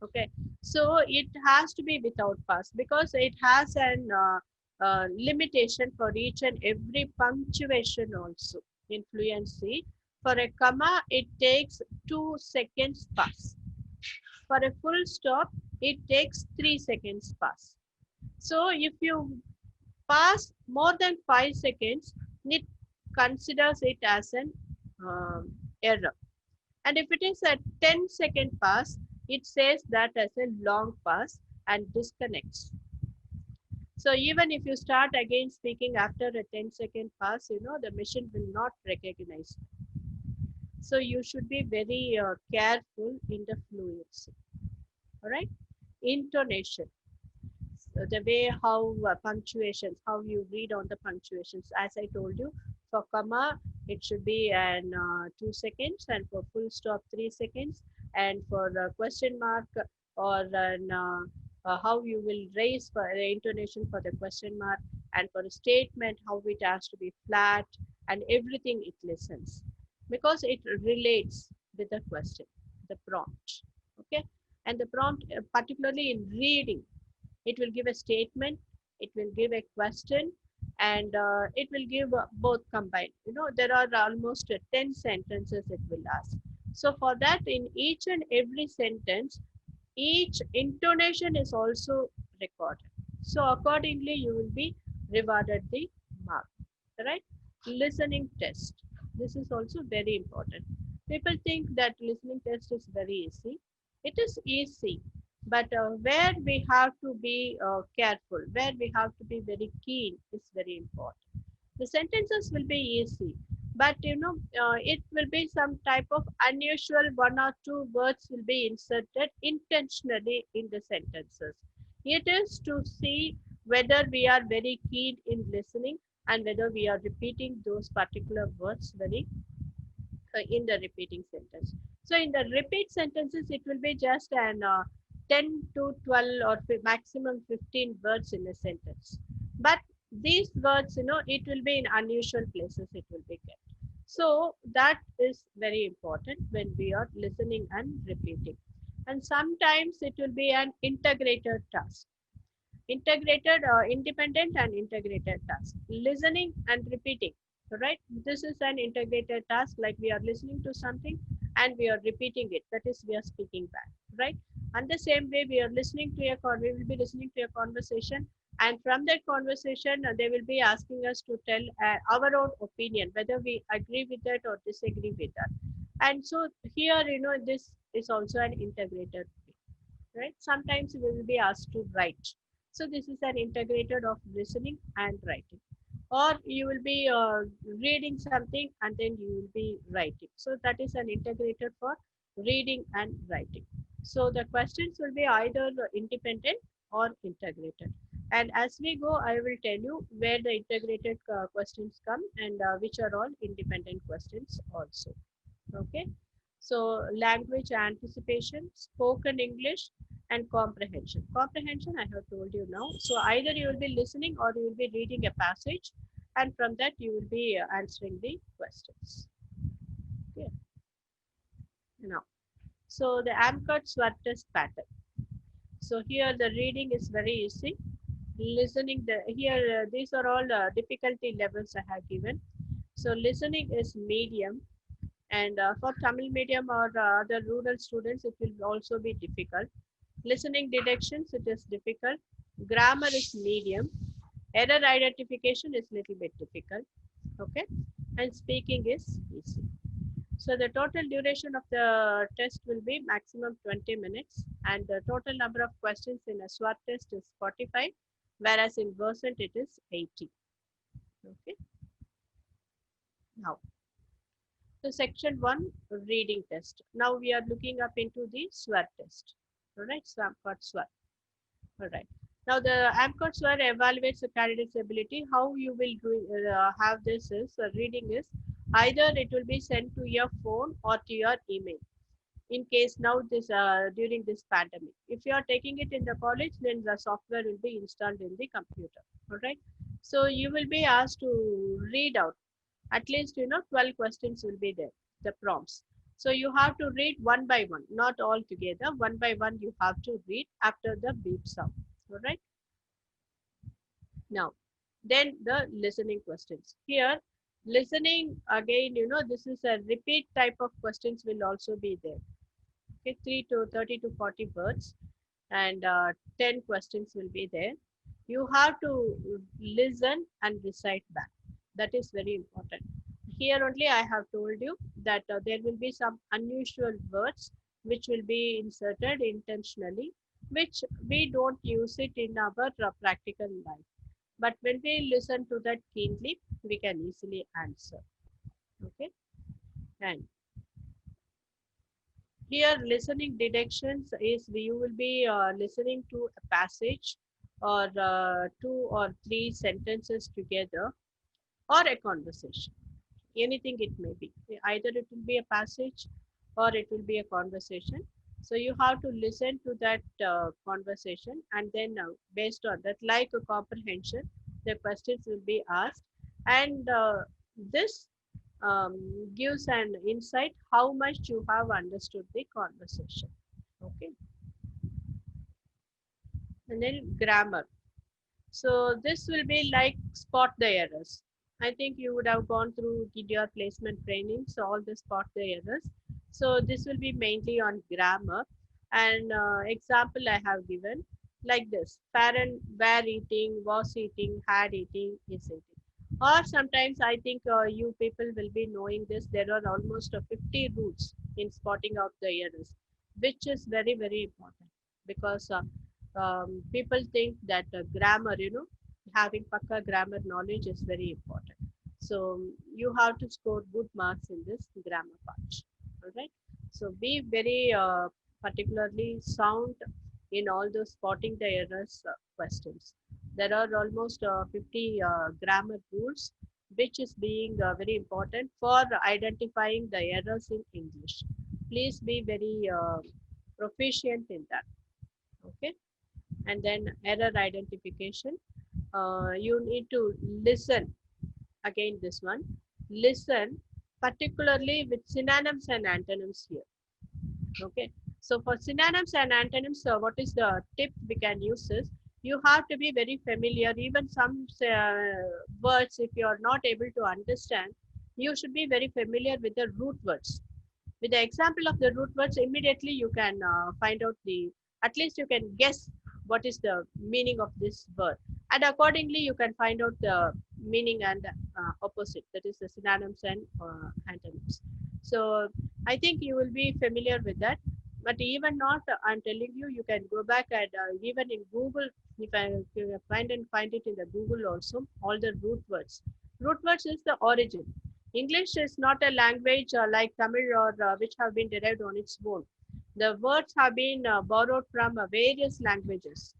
Okay. So it has to be without pass, because it has an limitation for each and every punctuation also. In fluency, for a comma, it takes 2 seconds pass. For a full stop, it takes 3 seconds pass. So if you pass more than 5 seconds, it considers it as an error. And if it is a 10-second pass, it says that as a long pass and disconnects. So even if you start again speaking after a 10-second pass, the machine will not recognize. So you should be very careful in the fluency. All right. Intonation. So the way how punctuations, how you read on the punctuations. As I told you, for comma, it should be an 2 seconds, and for full stop 3 seconds, and for the question mark, or how you will raise for the intonation for the question mark, and for a statement, how it has to be flat, and everything it listens, because it relates with the question, the prompt. Okay. And the prompt, particularly in reading, it will give a statement, it will give a question, and it will give both combined. There are almost 10 sentences it will ask. So for that, in each and every sentence, each intonation is also recorded. So accordingly, you will be rewarded the mark. Right? Listening test. This is also very important. People think that listening test is very easy. It is easy, but where we have to be careful, where we have to be very keen is very important. The sentences will be easy, but it will be some type of unusual 1 or 2 words will be inserted intentionally in the sentences. It is to see whether we are very keen in listening and whether we are repeating those particular words very in the repeating sentence. So in the repeat sentences, it will be just an 10 to 12 or maximum 15 words in a sentence. But these words, it will be in unusual places, it will be kept. So that is very important when we are listening and repeating. And sometimes it will be an integrated task. Integrated, independent and integrated task. Listening and repeating, right? This is an integrated task, like we are listening to something and we are repeating it. That is, we are speaking back, right? And the same way we are listening to we will be listening to a conversation, and from that conversation, they will be asking us to tell our own opinion, whether we agree with that or disagree with that. And so here, this is also an integrated, right? Sometimes we will be asked to write. So this is an integrated of listening and writing. Or you will be reading something and then you will be writing. So that is an integrated for reading and writing. So the questions will be either independent or integrated. And as we go, I will tell you where the integrated questions come and which are all independent questions also. Okay. So language anticipation, spoken English, and comprehension. Comprehension, I have told you now. So either you will be listening or you will be reading a passage, and from that you will be answering the questions. Okay. Now, so the AMCOT SWOT test pattern. So here the reading is very easy. Listening, these are all difficulty levels I have given. So listening is medium, and for Tamil medium or other rural students, it will also be difficult. Listening detections, it is difficult. Grammar is medium. Error identification is little bit difficult. Okay. And speaking is easy. So the total duration of the test will be maximum 20 minutes. And the total number of questions in a SWOT test is 45, whereas in Versant it is 80. Okay. Now, so section 1, reading test. Now we are looking up into the SWOT test. All right, so AMCOT SWOT. All right. Now the AMCOT SWOT evaluates the candidate's ability. How you will do, have this is reading is either it will be sent to your phone or to your email. In case now this during this pandemic, if you are taking it in the college, then the software will be installed in the computer. All right. So you will be asked to read out at least 12 questions will be there, the prompts. So you have to read one by one, not all together. One by one you have to read after the beep sound. All right. Now, then the listening questions. Here, listening again, this is a repeat type of questions will also be there. Okay, 30 to 40 words, and 10 questions will be there. You have to listen and recite back. That is very important. Here only I have told you that there will be some unusual words which will be inserted intentionally, which we don't use it in our practical life. But when we listen to that keenly, we can easily answer. Okay. And here listening detections is you will be listening to a passage or 2 or 3 sentences together or a conversation. Anything it may be. Either it will be a passage or it will be a conversation. So you have to listen to that conversation, and then based on that, like a comprehension, the questions will be asked, and this gives an insight how much you have understood the conversation. Okay. And then grammar. So this will be like spot the errors. I think you would have gone through GDR placement training, so all the spot the errors. So this will be mainly on grammar, and example I have given like this: parent were eating, was eating, had eating, is eating. Or sometimes I think you people will be knowing this. There are almost 50 rules in spotting out the errors, which is very, very important because people think that grammar, having pakka grammar knowledge is very important. So you have to score good marks in this grammar part. All right. So be very particularly sound in all those spotting the errors questions. There are almost 50 grammar rules, which is being very important for identifying the errors in English. Please be very proficient in that. Okay. And then error identification. You need to listen. Again, this one. Listen, particularly with synonyms and antonyms here. Okay. So for synonyms and antonyms, what is the tip we can use is you have to be very familiar. Even some words, if you are not able to understand, you should be very familiar with the root words. With the example of the root words, immediately you can find out at least you can guess what is the meaning of this word. And accordingly, you can find out the meaning and opposite, that is the synonyms and antonyms. So I think you will be familiar with that. But even not, I'm telling you, you can go back and even in Google, if you find it in the Google also, all the root words. Root words is the origin. English is not a language like Tamil or which have been derived on its own. The words have been borrowed from various languages.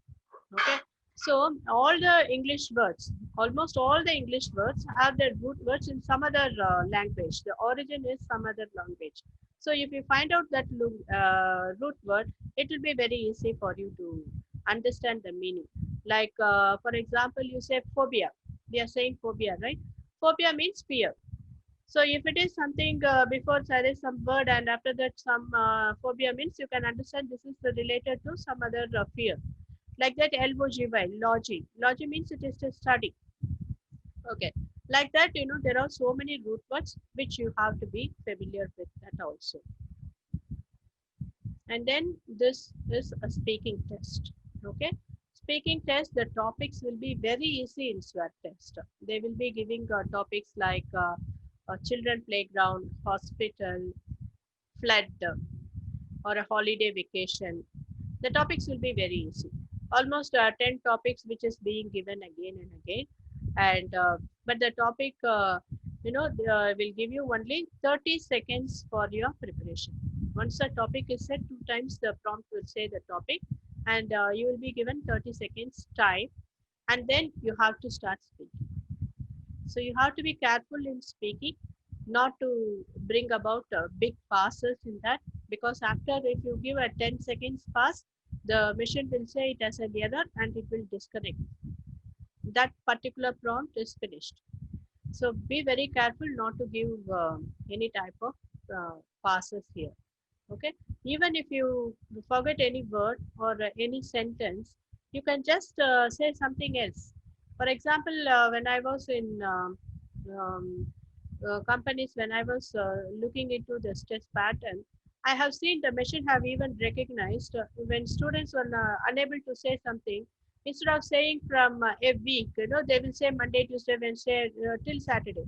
Okay. So all the English words, almost all the English words have their root words in some other language. The origin is some other language. So if you find out that root word, it will be very easy for you to understand the meaning. Like, for example, you say phobia. We are saying phobia, right? Phobia means fear. So if it is something before there is some word and after that some phobia means you can understand this is related to some other fear. Like that LOGY, logy. Logy means it is to study. Okay. Like that, there are so many root words which you have to be familiar with that also. And then this is a speaking test. Okay. Speaking test, the topics will be very easy in SWOT test. They will be giving topics like a children playground, hospital, flood, or a holiday vacation. The topics will be very easy. Almost 10 topics which is being given again and again. And but the topic, will give you only 30 seconds for your preparation. Once the topic is set, 2 times the prompt will say the topic, and you will be given 30 seconds time, and then you have to start speaking. So you have to be careful in speaking, not to bring about big passes in that, because after if you give a 10 seconds pass, the machine will say it has an error and it will disconnect. That particular prompt is finished. So be very careful not to give any type of passes here. Okay. Even if you forget any word or any sentence, you can just say something else. For example, when I was in companies, when I was looking into the stress pattern, I have seen the machine have even recognized when students were unable to say something, instead of saying from a week, they will say Monday, Tuesday, Wednesday till Saturday.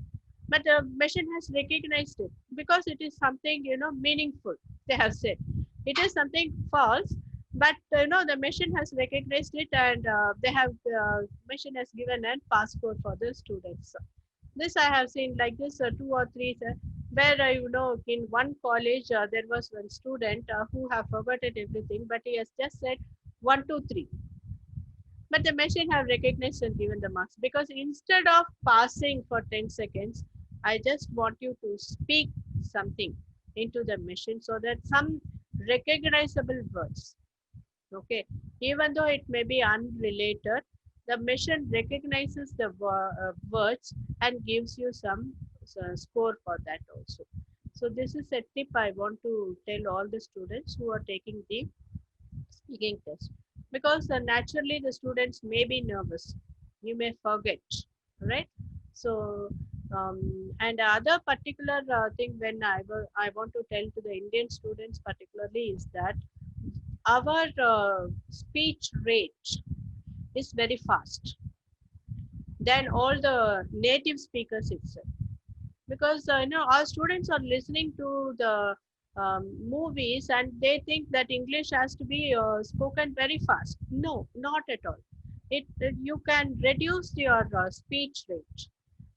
But the machine has recognized it because it is something, meaningful. They have said it is something false, but the machine has recognized it, and they have machine has given a passport for the students. This I have seen like this 2 or 3 where in one college there was one student who have forgotten everything, but he has just said 1, 2, 3. But the machine have recognized and given the marks, because instead of passing for 10 seconds, I just want you to speak something into the machine so that some recognizable words. Okay, even though it may be unrelated, the machine recognizes the words and gives you some score for that also. So this is a tip I want to tell all the students who are taking the speaking test, because naturally the students may be nervous. You may forget, right? So and other particular thing when I want to tell to the Indian students particularly is that our speech rate is very fast than all the native speakers itself, because our students are listening to the movies and they think that English has to be spoken very fast. No, not at all. You can reduce your speech rate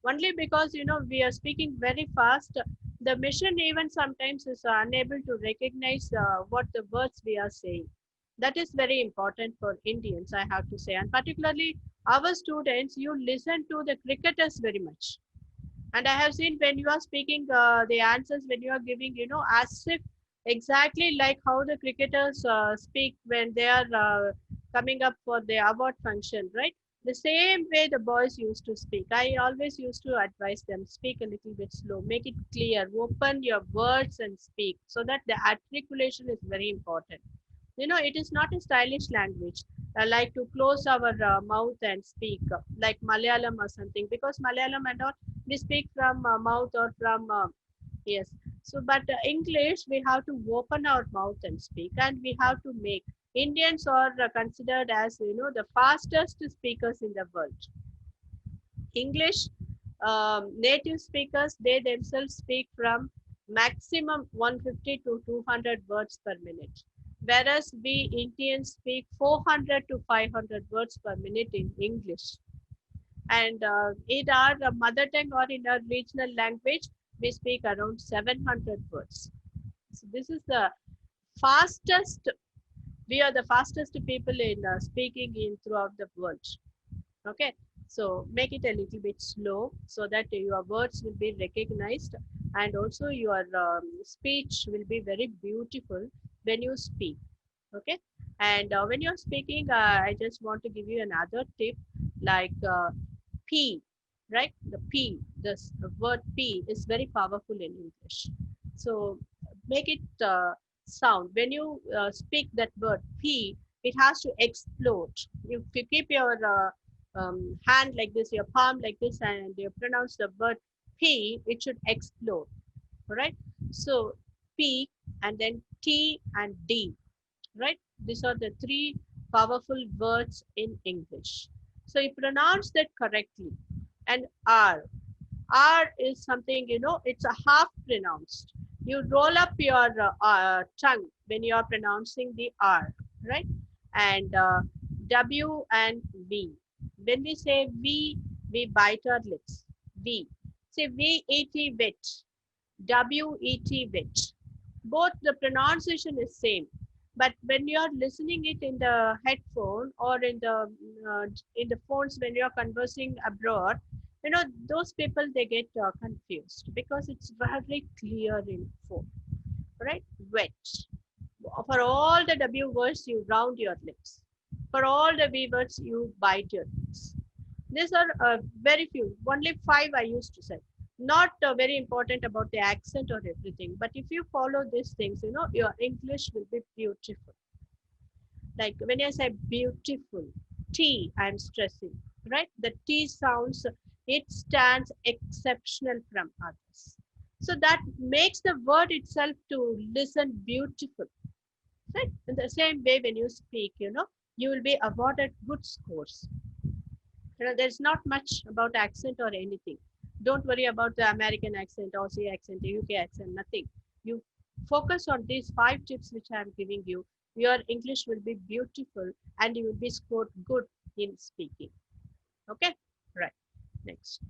only because we are speaking very fast. The machine even sometimes is unable to recognize what the words we are saying. That is very important for Indians, I have to say. And particularly our students, you listen to the cricketers very much. And I have seen when you are speaking the answers, when you are giving, as if exactly like how the cricketers speak when they are coming up for the award function, right? The same way the boys used to speak. I always used to advise them, speak a little bit slow, make it clear, open your words and speak, so that the articulation is very important. It is not a stylish language, like to close our mouth and speak, like Malayalam or something, because Malayalam and all, we speak from mouth or from, yes. So, but English, we have to open our mouth and speak, and we have to make. Indians are considered as, the fastest speakers in the world. English native speakers, they themselves speak from maximum 150 to 200 words per minute, whereas we Indians speak 400 to 500 words per minute in English. And in our mother tongue or in our regional language, we speak around 700 words. So this is the fastest. We are the fastest people in speaking in throughout the world. Okay, so make it a little bit slow so that your words will be recognized, and also your speech will be very beautiful when you speak. Okay, and when you're speaking, I just want to give you another tip, like P, right? The P, this word P is very powerful in English. So make it sound. When you speak that word P, it has to explode. If you keep your hand like this, your palm like this, and you pronounce the word P, it should explode. Right? So P, and then T and D. Right? These are the three powerful words in English. So you pronounce that correctly. And R. R is something, it's a half pronounced. You roll up your tongue when you are pronouncing the R, right? And W and V. When we say we bite our lips. V. Say V-E-T, wet. W-E-T, wet. Both the pronunciation is same. But when you are listening it in the headphone or in the phones when you are conversing abroad, those people, they get confused because it's very clear in phone, right? Wet. For all the W words, you round your lips. For all the V words, you bite your lips. These are very few, only 5 I used to say. Not very important about the accent or everything, but if you follow these things, your English will be beautiful. Like when I say beautiful, T, I'm stressing, right? The T sounds, it stands exceptional from others. So that makes the word itself to listen beautiful, right? In the same way, when you speak, you will be awarded good scores. There's not much about accent or anything. Don't worry about the American accent, Aussie accent, the UK accent, nothing. You focus on these 5 tips which I'm giving you. Your English will be beautiful and you will be scored good in speaking. Okay, right. Next.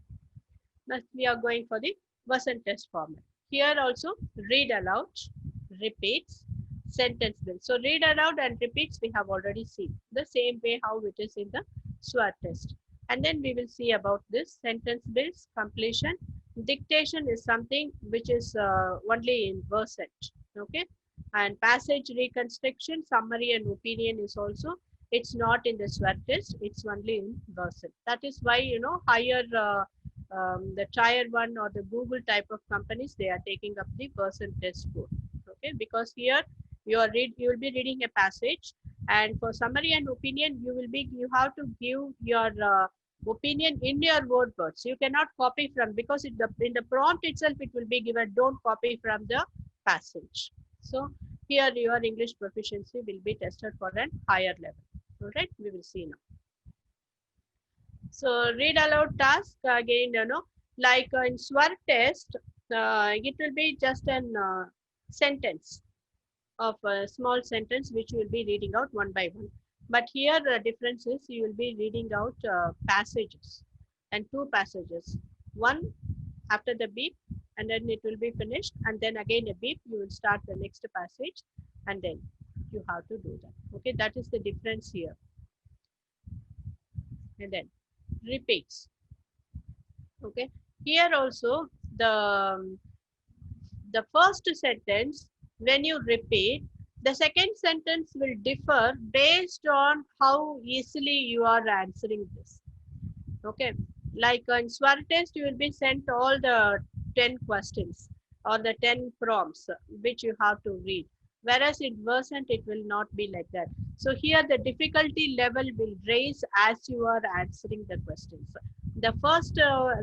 Now we are going for the Wasant test format. Here also read aloud, repeats, sentence build. So read aloud and repeats we have already seen. The same way how it is in the SWOT test. And then we will see about this sentence builds, completion. Dictation is something which is only in Versant. Okay. And passage reconstruction, summary and opinion is also, it's not in the SWOT test, it's only in Versant. That is why, higher the tier 1 or the Google type of companies, they are taking up the Versant test score. Okay, because here you will be reading a passage, and for summary and opinion, you have to give your opinion in your words. You cannot copy from, because in the prompt itself it will be given, don't copy from the passage. So here your English proficiency will be tested for an higher level. All right, we will see now. So read aloud task again, like in SWOT test, it will be just an sentence of a small sentence which you will be reading out one by one. But here the difference is you will be reading out passages, and 2 passages. One after the beep, and then it will be finished, and then again a beep, you will start the next passage, and then you have to do that. Okay, that is the difference here. And then repeats. Okay, here also the first sentence, when you repeat, the second sentence will differ based on how easily you are answering this. Okay, like in swar test you will be sent all the 10 questions or the 10 prompts which you have to read, whereas in Versant it will not be like that. So here the difficulty level will raise as you are answering the questions. The first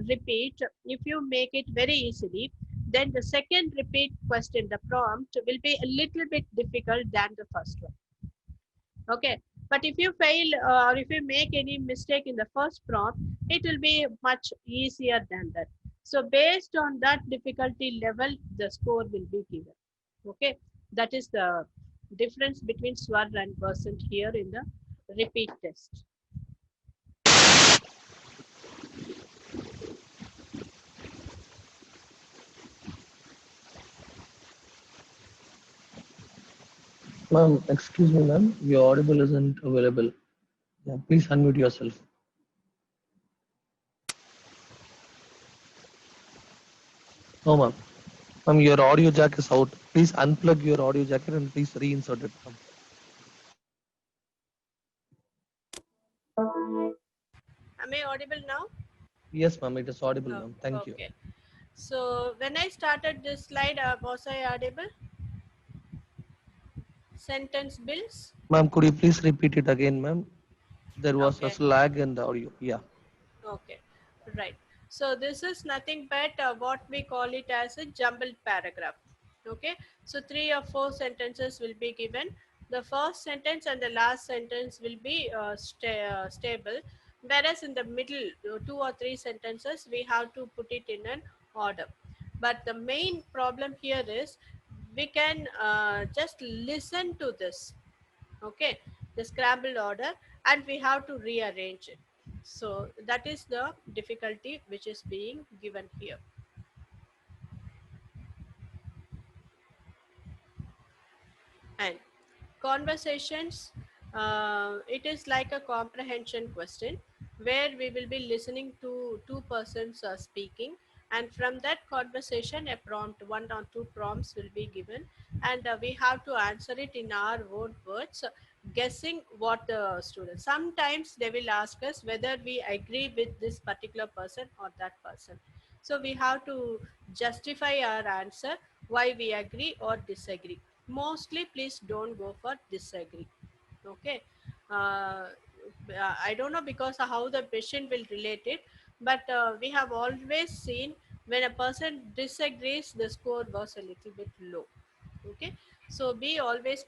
repeat, if you make it very easily, then the second repeat question, the prompt, will be a little bit difficult than the first one. Okay, but if you fail or if you make any mistake in the first prompt, it will be much easier than that. So based on that difficulty level, the score will be given. Okay, that is the difference between swar and Versant here in the repeat test. Ma'am, excuse me, ma'am. Your audible isn't available. Yeah, please unmute yourself. No, ma'am. Ma'am, your audio jack is out. Please unplug your audio jacket and please reinsert it, ma'am. Am I audible now? Yes, ma'am. It is audible, ma'am. Thank you. Okay. So when I started this slide, was I audible? Sentence builds. Ma'am, could you please repeat it again, ma'am? There was Okay. a lag in the audio. Yeah. Okay, right. So this is nothing but what we call it as a jumbled paragraph. Okay, so 3 or 4 sentences will be given. The first sentence and the last sentence will be stable, whereas in the middle 2 or 3 sentences we have to put it in an order. But the main problem here is we can just listen to this, okay, the scrambled order, and we have to rearrange it. So that is the difficulty which is being given here. And conversations, it is like a comprehension question where we will be listening to two persons speaking, and from that conversation a prompt, 1 or 2 prompts will be given, and we have to answer it in our own words, guessing what the student, sometimes they will ask us whether we agree with this particular person or that person. So we have to justify our answer, why we agree or disagree. Mostly please don't go for disagree. Okay, uh, I don't know because how the patient will relate it, but we have always seen when a person disagrees the score was a little bit low. Okay, so be always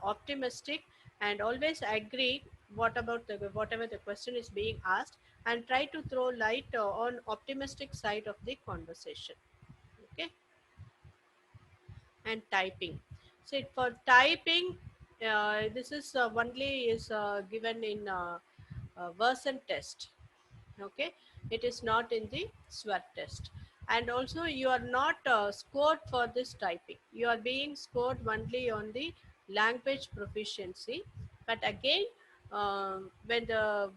optimistic and always agree what about the whatever the question is being asked, and try to throw light on optimistic side of the conversation. Okay, and typing. So for typing, this is only is given in Versant test. Okay, it is not in the SWOT test, and also you are not scored for this typing. You are being scored only on the language proficiency. But again, when the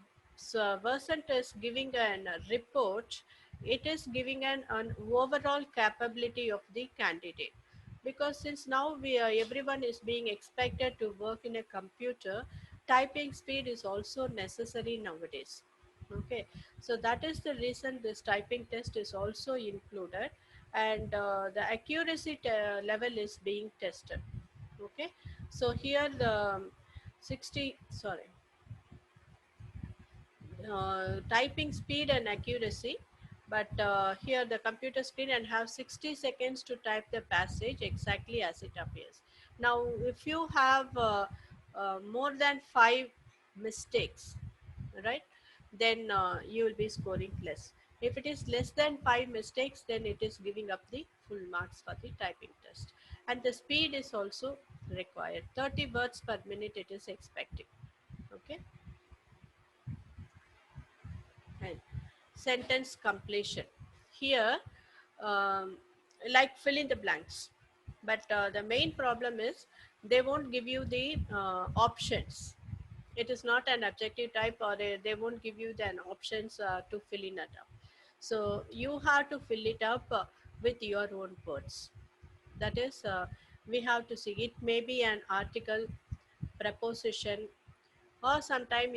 Versant is giving an report, it is giving an overall capability of the candidate, because since now everyone is being expected to work in a computer, typing speed is also necessary nowadays. Okay, so that is the reason this typing test is also included, and the accuracy level is being tested. Okay, so here the 60, sorry, typing speed and accuracy, but here the computer screen and have 60 seconds to type the passage exactly as it appears. Now if you have more than 5 mistakes, right, then you will be scoring less. If it is less than 5 mistakes, then it is giving up the full marks for the typing test. And the speed is also required, 30 words per minute it is expecting. Okay, and sentence completion here, um, like fill in the blanks, but the main problem is they won't give you the options. It is not an objective type, or they won't give you the options to fill in it up. So you have to fill it up with your own words. That is, we have to see, it may be an article, preposition, or sometime,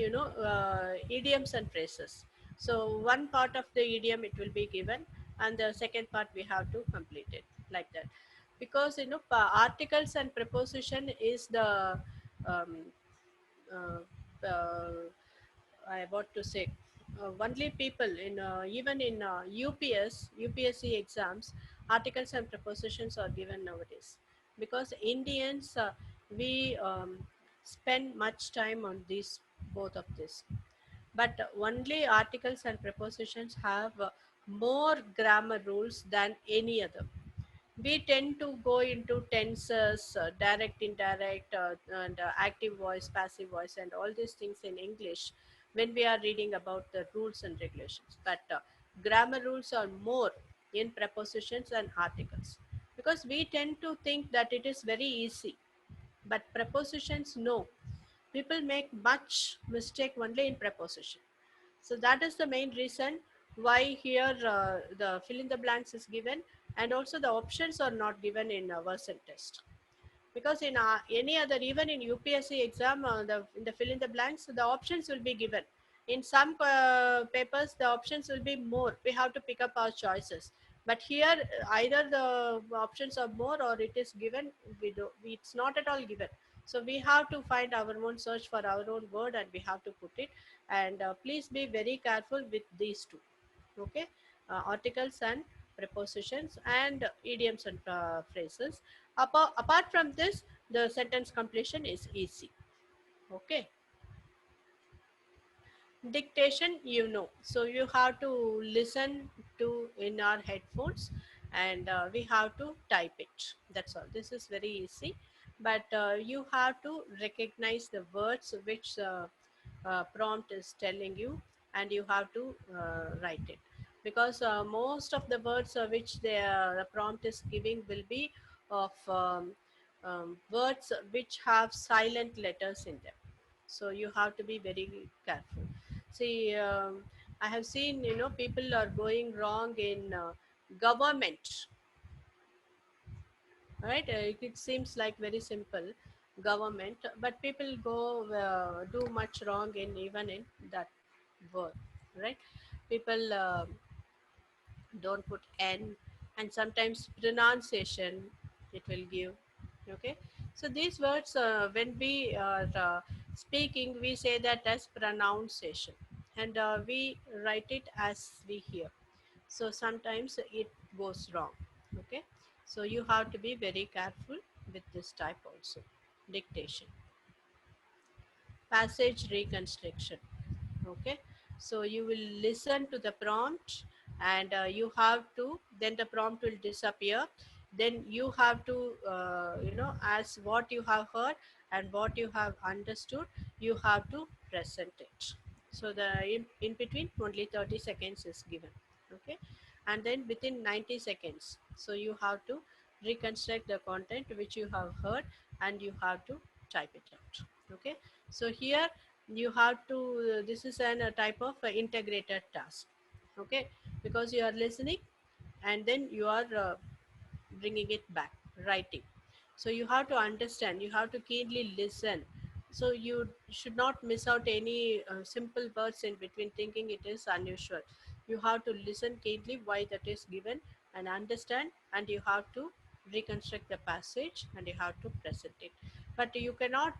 idioms and phrases. So one part of the idiom it will be given, and the second part we have to complete it, like that. Because articles and preposition is the um, uh, uh, I about to say, only people in even in UPSC exams, articles and prepositions are given nowadays, because Indians, we spend much time on these, both of this. But only articles and prepositions have more grammar rules than any other. We tend to go into tenses, direct, indirect, and active voice, passive voice, and all these things in English when we are reading about the rules and regulations. But grammar rules are more in prepositions and articles, because we tend to think that it is very easy. But prepositions, no. People make much mistake only in preposition. So that is the main reason why here the fill in the blanks is given, and also the options are not given in version test. Because in any other, even in UPSC exam, in the fill in the blanks, the options will be given. In some papers, the options will be more. We have to pick up our choices. But here, either the options are more or it is given. It's not at all given. So we have to find our own, search for our own word, and we have to put it. And please be very careful with these two. Okay, articles and prepositions, and idioms and phrases. Apart from this, the sentence completion is easy. Okay. Dictation, so you have to listen to in our headphones, and we have to type it. That's all. This is very easy, but you have to recognize the words which prompt is telling you, and you have to write it, because most of the words which the prompt is giving will be of words which have silent letters in them. So you have to be very careful. See, I have seen, people are going wrong in government, right? It seems like very simple, government, but people go do much wrong in, even in that word, right? People don't put n, and sometimes pronunciation it will give. Okay, so these words, when we are speaking, we say that as pronunciation, and we write it as we hear. So sometimes it goes wrong. Okay, so you have to be very careful with this type also. Dictation. Passage reconstruction. Okay, so you will listen to the prompt, and you have to, then the prompt will disappear. Then you have to, as what you have heard and what you have understood, you have to present it. So the in between only 30 seconds is given. Okay, and then within 90 seconds, so you have to reconstruct the content which you have heard, and you have to type it out. Okay, so here you have to, this is a type of integrated task. Okay, because you are listening, and then you are bringing it back, writing. So you have to understand, you have to keenly listen. So you should not miss out any simple words in between thinking it is unusual. You have to listen keenly why that is given, and understand, and you have to reconstruct the passage, and you have to present it. But you cannot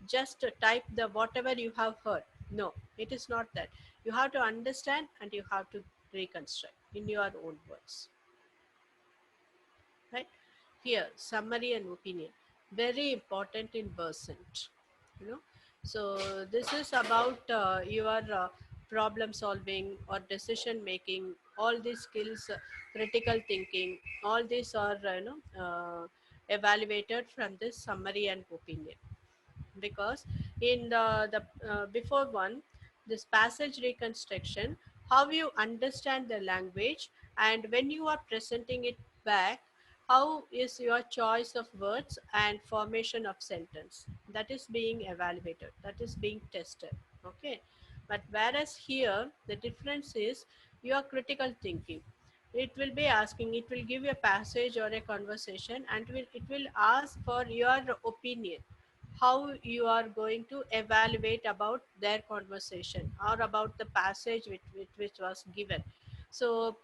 just type the whatever you have heard. No, it is not that. You have to understand, and you have to reconstruct in your own words, right? Here, summary and opinion, very important in percent, you know. So this is about your problem solving or decision making, all these skills, critical thinking, all these are evaluated from this summary and opinion. Because in the before one, this passage reconstruction, how you understand the language, and when you are presenting it back, how is your choice of words and formation of sentence, that is being evaluated, that is being tested. Okay, but whereas here the difference is your critical thinking. It will be asking, it will give you a passage or a conversation, and it will ask for your opinion, how you are going to evaluate about their conversation or about the passage which was given. So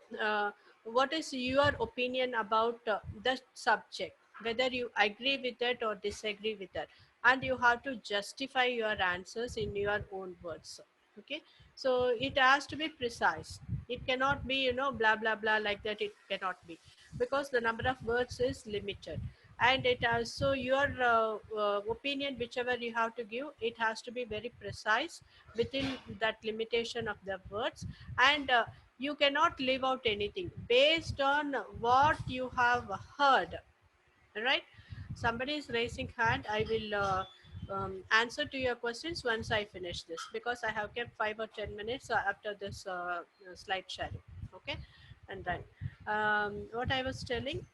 what is your opinion about the subject, whether you agree with it or disagree with it, and you have to justify your answers in your own words. Okay, so it has to be precise. It cannot be, blah blah blah like that. It cannot be, because the number of words is limited. And it also your opinion, whichever you have to give, it has to be very precise within that limitation of the words. And you cannot leave out anything based on what you have heard, right? Somebody is raising hand. I will answer to your questions once I finish this, because I have kept 5 or 10 minutes after this slide sharing. Okay, and then what I was telling.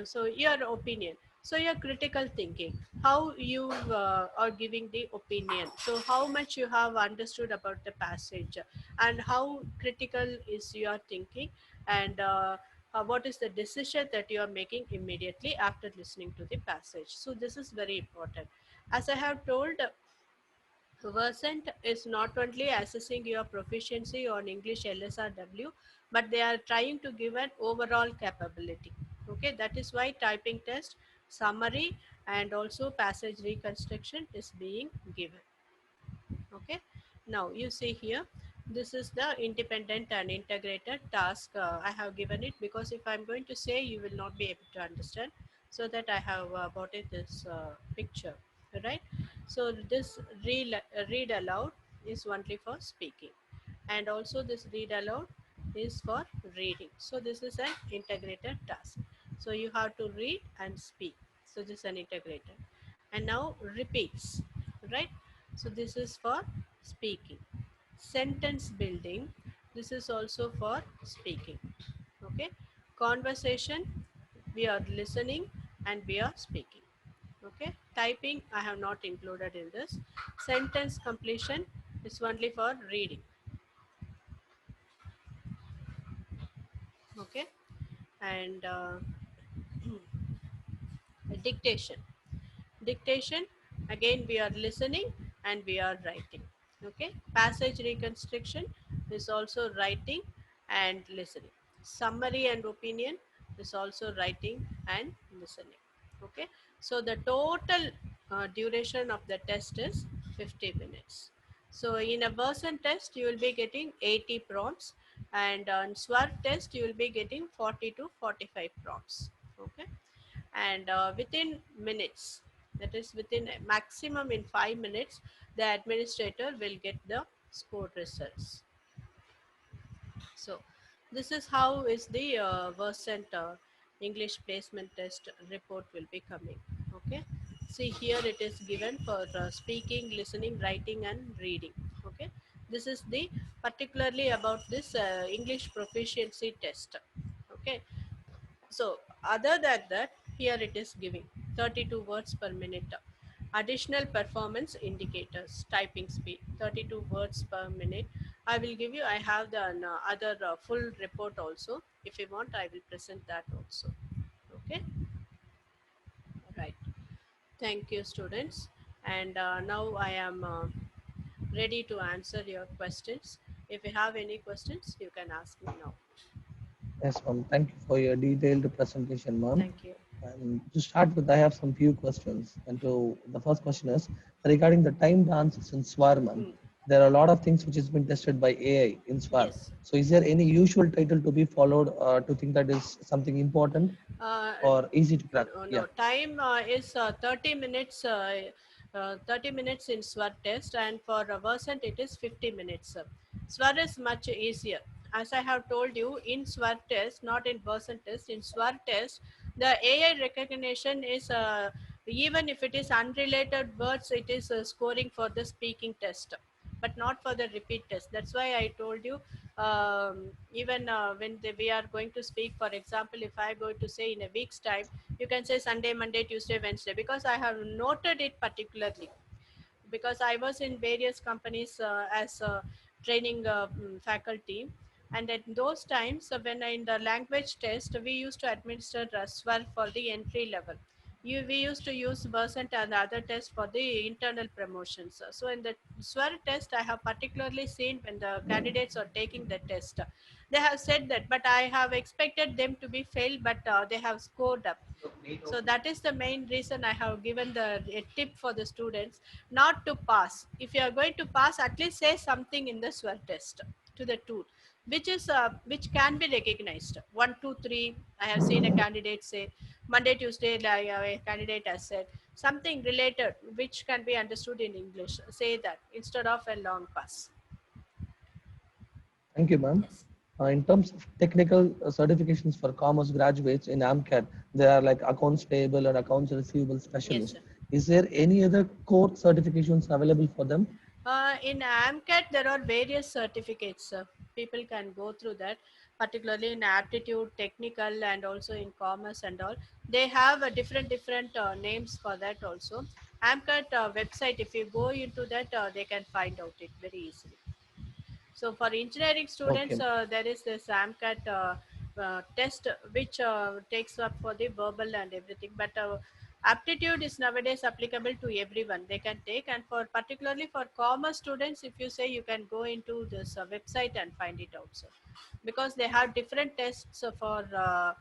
So your opinion, so your critical thinking, how you are giving the opinion, so how much you have understood about the passage, and how critical is your thinking, and what is the decision that you are making immediately after listening to the passage. So this is very important. As I have told, Versant is not only assessing your proficiency on English LSRW, but they are trying to give an overall capability. Okay, that is why typing test, summary, and also passage reconstruction is being given. Okay, now you see here, this is the independent and integrated task. I have given it because if I'm going to say, you will not be able to understand, so that I have brought it this picture, right? So this read aloud is only for speaking, and also this read aloud is for reading. So this is an integrated task. So you have to read and speak. So this is an integrated. And now repeats, right? So this is for speaking. Sentence building, this is also for speaking. Okay. Conversation, we are listening and we are speaking. Okay. Typing, I have not included in this. Sentence completion is only for reading. Okay. And dictation. Dictation, again we are listening and we are writing. Okay, passage reconstruction is also writing and listening. Summary and opinion is also writing and listening. Okay, so the total duration of the test is 50 minutes. So in a version test you will be getting 80 prompts, and on swar test you will be getting 40 to 45 prompts. Okay, and within minutes, that is within a maximum in 5 minutes, the administrator will get the score results. So this is how is the Versant English placement test report will be coming. Okay, see here it is given for speaking, listening, writing and reading. Okay, this is the particularly about this English proficiency test. Okay, so other than that, here it is giving 32 words per minute. Additional performance indicators, typing speed, 32 words per minute. I will give you, I have the other full report also. If you want, I will present that also. Okay, right. Thank you, students. And now I am ready to answer your questions. If you have any questions, you can ask me now. Yes, ma'am. Thank you for your detailed presentation, ma'am. Thank you. And to start with, I have some few questions. And to the first question is regarding the timed answers in SWAR, ma'am. Mm. There are a lot of things which has been tested by AI in SWAR. Yes. So, is there any usual title to be followed to think that is something important Uh, or easy to crack? no, Yeah. no. Time is 30 minutes. 30 minutes in SWAR test, and for Versant it is 50 minutes. SWAR is much easier. As I have told you, in SWAR test, not in Versant test, in SWAR test, the AI recognition is even if it is unrelated words, it is scoring for the speaking test. but not for the repeat test. That's why I told you, even when we are going to speak, for example, if I go to say in a week's time, you can say Sunday, Monday, Tuesday, Wednesday, because I have noted it particularly, because I was in various companies as a training faculty. And at those times, when in the language test, we used to administer SWAR for the entry level. We used to use Versant and other tests for the internal promotions. So in the SWAR test, I have particularly seen when the candidates are taking the test, they have said that, but I have expected them to be failed, but they have scored up. So that is the main reason I have given the a tip for the students not to pass. If you are going to pass, at least say something in the SWAR test to the tool, which can be recognized. 1, 2, 3. I have seen a candidate say Monday, Tuesday. Like a candidate has said something related which can be understood in English. Say that instead of a long pass. Thank you, ma'am. Yes. In terms of technical certifications for commerce graduates in AMCAT, there are like accounts payable and accounts receivable Yes, specialist. sir. Is there any other core certifications available for them? In AMCAT, there are various certificates. People can go through that, particularly in aptitude, technical, and also in commerce and all. They have a different names for that also. AMCAT website, if you go into that, they can find out it very easily. So for engineering students, Okay. there is this AMCAT test which takes up for the verbal and everything. But aptitude is nowadays applicable to everyone. They can take, and for particularly for commerce students, if you say, you can go into this website and find it out. So because they have different tests for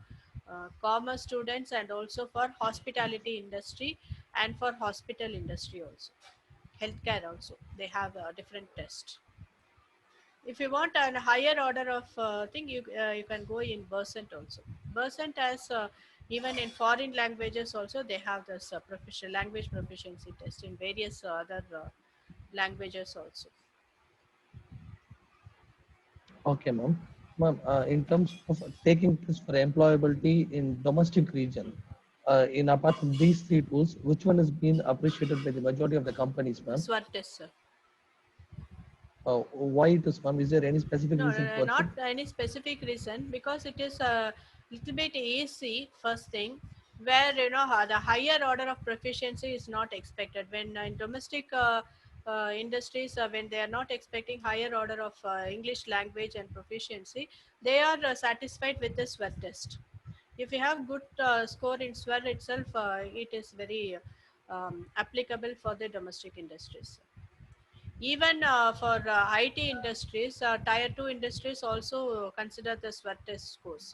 commerce students and also for hospitality industry and for hospital industry also, healthcare also. They have a different test. If you want a higher order of thing, you can go in Versant also. Versant has even in foreign languages also they have this language proficiency test in various other languages also. Okay, ma'am. Ma'am, in terms of taking this for employability in domestic region, in apart from these three tools, which one has been appreciated by the majority of the companies, ma'am? SWAT test, sir. Why it is, ma'am? Is there any specific No, reason towards not it? any specific reason, because it is a little bit easy. First thing, where the higher order of proficiency is not expected when in domestic industries, when they are not expecting higher order of English language and proficiency, they are satisfied with the SWAT test. If you have good score in SWAT itself, it is very applicable for the domestic industries. Even for IT industries, tier 2 industries also consider the SWOT test scores.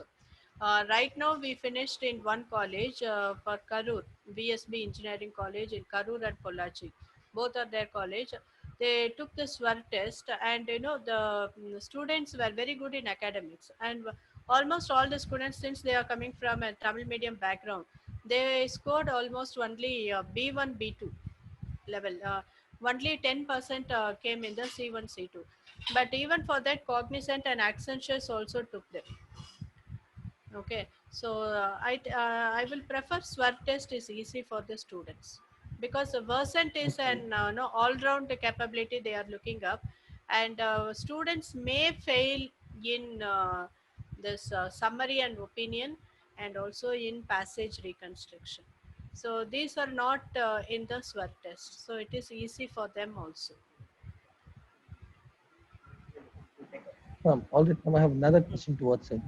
Right now, we finished in one college for Karur, BSB Engineering College in Karur and Pollachi. Both are their college. They took the SWOT test, and the students were very good in academics. And almost all the students, since they are coming from a Tamil medium background, they scored almost only B1, B2 level. Only 10% came in the C1, C2. But even for that, Cognizant and Accenture also took them. Okay, so I will prefer SWAT test is easy for the students, because Versant is Okay. an no all-round capability they are looking up, and students may fail in this summary and opinion, and also in passage reconstruction. So these are not in the SWAT test, so it is easy for them also. All right, ma'am, I have another question towards it.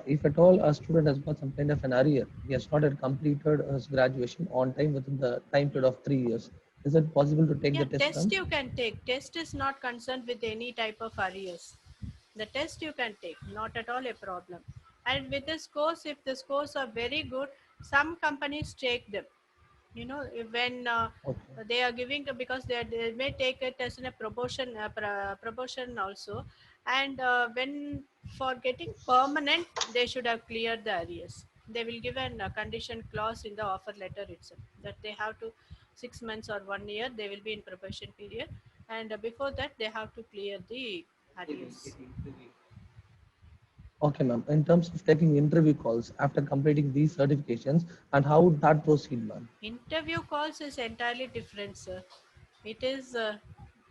If at all a student has got some kind of an arrear, he has not yet completed his graduation on time within the time period of 3 years, is it possible to take Yeah, the test, test ma'am? you can take. Test is not concerned with any type of arrears. The test you can take, not at all a problem. And with the scores, if the scores are very good, some companies take them. When Okay. they are giving, because they may take it as in a proportion also. And when for getting permanent, they should have cleared the arrears. They will give a condition clause in the offer letter itself that they have to 6 months or 1 year they will be in probation period, and before that they have to clear the arrears. Okay, ma'am. In terms of taking interview calls after completing these certifications and how would that proceed, ma'am? Interview calls is entirely different, sir. It is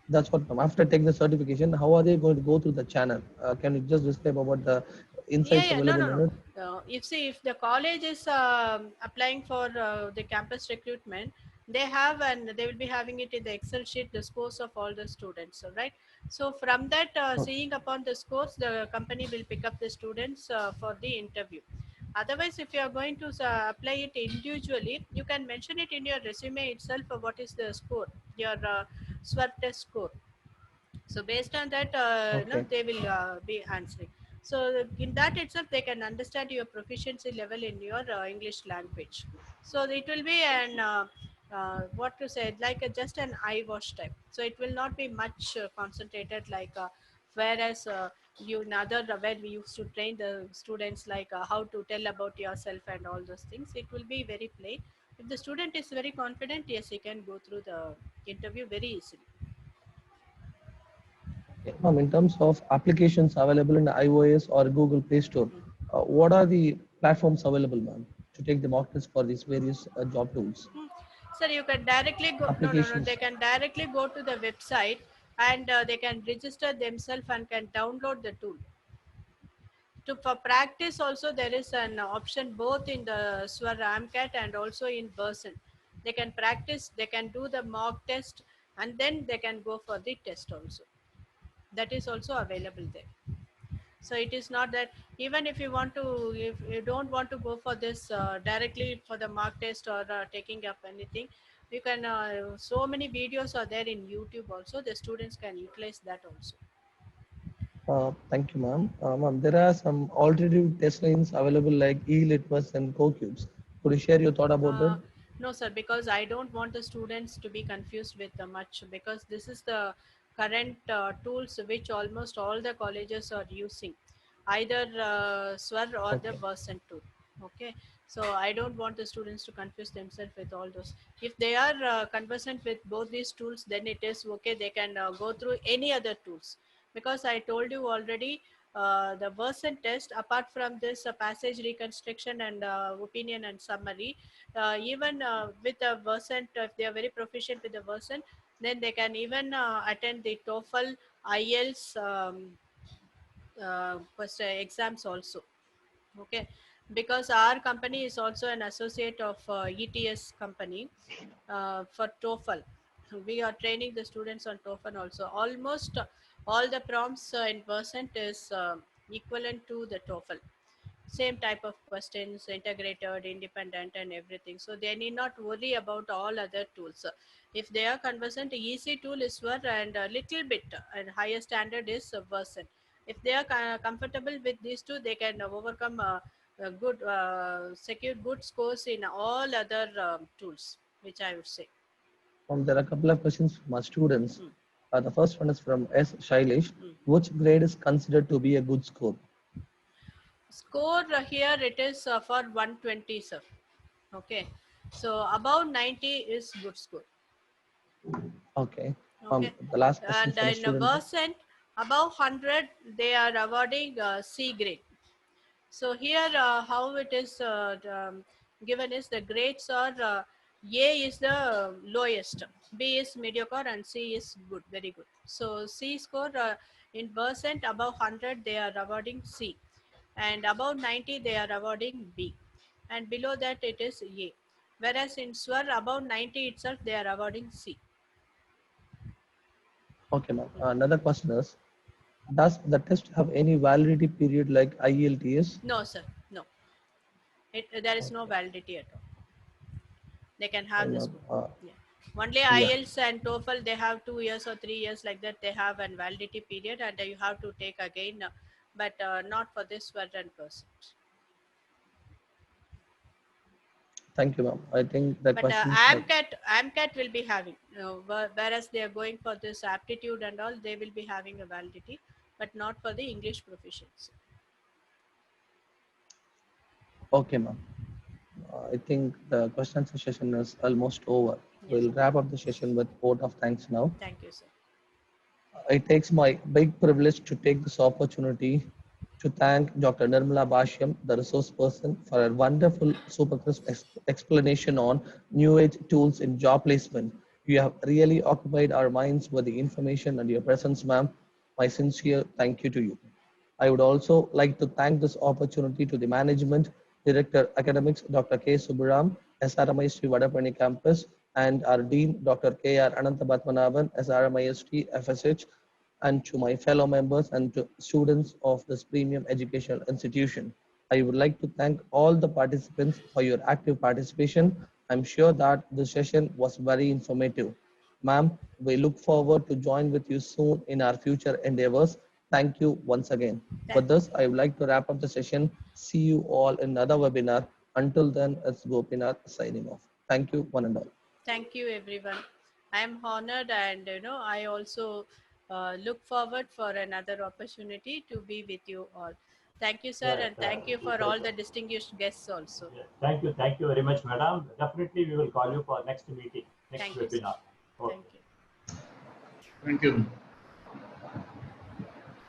That's what, ma'am. After taking the certification, how are they going to go through the channel? Can you just describe about the insights Yeah, no, available no, in no. it? If the college is applying for the campus recruitment, they have, and they will be having it in the Excel sheet, the scores of all the students. All right. So from that, Okay. seeing upon the scores, the company will pick up the students for the interview. Otherwise, if you are going to apply it individually, you can mention it in your resume itself. What is the score, your SWOT test score? So based on that, Okay. they will be answering. So in that itself, they can understand your proficiency level in your English language. So it will be an what to say, like just an eye wash type. So it will not be much concentrated, like whereas you in other where we used to train the students, like how to tell about yourself and all those things. It will be very plain. If the student is very confident, yes, he can go through the interview very easily. Okay. Ma'am, in terms of applications available in iOS or Google Play Store, what are the platforms available, ma'am, to take the mock test for these various job tools? Hmm. Sir, you can directly go. No, no, no. They Applications. can directly go to the website, and they can register themselves and can download the tool. To for practice also, there is an option both in the Swar Ramcat and also in person. They can practice. They can do the mock test, and then they can go for the test also. That is also available there. So it is not that, even if you want to, if you don't want to go for this directly for the mark test or taking up anything, you can so many videos are there in YouTube also, the students can utilize that also. Thank you, ma'am. Ma'am, there are some alternative test lines available like e-litmus and CoCubes. Could you share your thought about Uh, that? no, sir, because I don't want the students to be confused with much, because this is the current tools which almost all the colleges are using, either SWAR or the Okay. Versant tool. Okay, so I don't want the students to confuse themselves with all those. If they are conversant with both these tools, then it is okay. They can go through any other tools, because I told you already, the Versant test, apart from this passage reconstruction and opinion and summary, even with a Versant, if they are very proficient with the Versant, then they can even attend the TOEFL, IELTS exams also. Okay, because our company is also an associate of ETS company for TOEFL. We are training the students on TOEFL also. Almost all the prompts in percent is equivalent to the TOEFL. Same type of questions, integrated, independent, and everything. So they need not worry about all other tools. If they are conversant, easy tool is Word, and a little bit and higher standard is Versant. If they are comfortable with these two, they can overcome good, secure good scores in all other tools, which I would say. There are a couple of questions from our students. Mm. The first one is from S. Shailesh. Mm. Which grade is considered to be a good score? Score here it is for 120, sir. Okay, so above 90 is good score. Okay. Okay, The last question and from a in a student. percent above 100, they are awarding C grade. So here, how it is given is the grades are A is the lowest, B is mediocre, and C is good, very good. So C score in percent above 100, they are awarding C, and above 90, they are awarding B, and below that it is A. Whereas in SWAR above 90 itself, they are awarding C. Okay, ma'am. Another question is, does the test have any validity period like IELTS? No, sir, no. There is no Okay. validity at all. They can have Fine, the ma'am. score. Yeah. Only Yeah. IELTS and TOEFL, they have 2 years or 3 years like that. They have an validity period, and you have to take again, but not for this 100%. Thank you, ma'am. I think the But questions are AMCAT will be having, whereas they are going for this aptitude and all, they will be having a validity, but not for the English proficiency. okay, ma'am. I think the question answer session is almost over. Yes. We'll wrap up the session with vote of thanks now. Thank you, sir. It takes my big privilege to take this opportunity to thank Dr. Nirmala Bhashyam, the resource person, for a wonderful, super crisp explanation on new age tools in job placement. You have really occupied our minds with the information and your presence, ma'am. My sincere thank you to you. I would also like to thank this opportunity to the management, Director Academics, Dr. K. Subbaram, SRMIST Vadapani Campus, and our Dean, Dr. K.R. Ananthapadmanabhan, SRMIST FSH, and to my fellow members and to students of this premium educational institution. I would like to thank all the participants for your active participation. I'm sure that the session was very informative. Ma'am, we look forward to join with you soon in our future endeavors. Thank you once again. With this, I would like to wrap up the session. See you all in another webinar. Until then, it's Gopinath signing off. Thank you, one and all. Thank you, everyone. I am honored, and I also look forward for another opportunity to be with you all. Thank you, sir, Yeah, and thank you for all the distinguished guests also. yeah. Thank you very much, madam. Definitely, we will call you for next meeting, next Thank you, sir. webinar. Okay. Thank you. Thank you.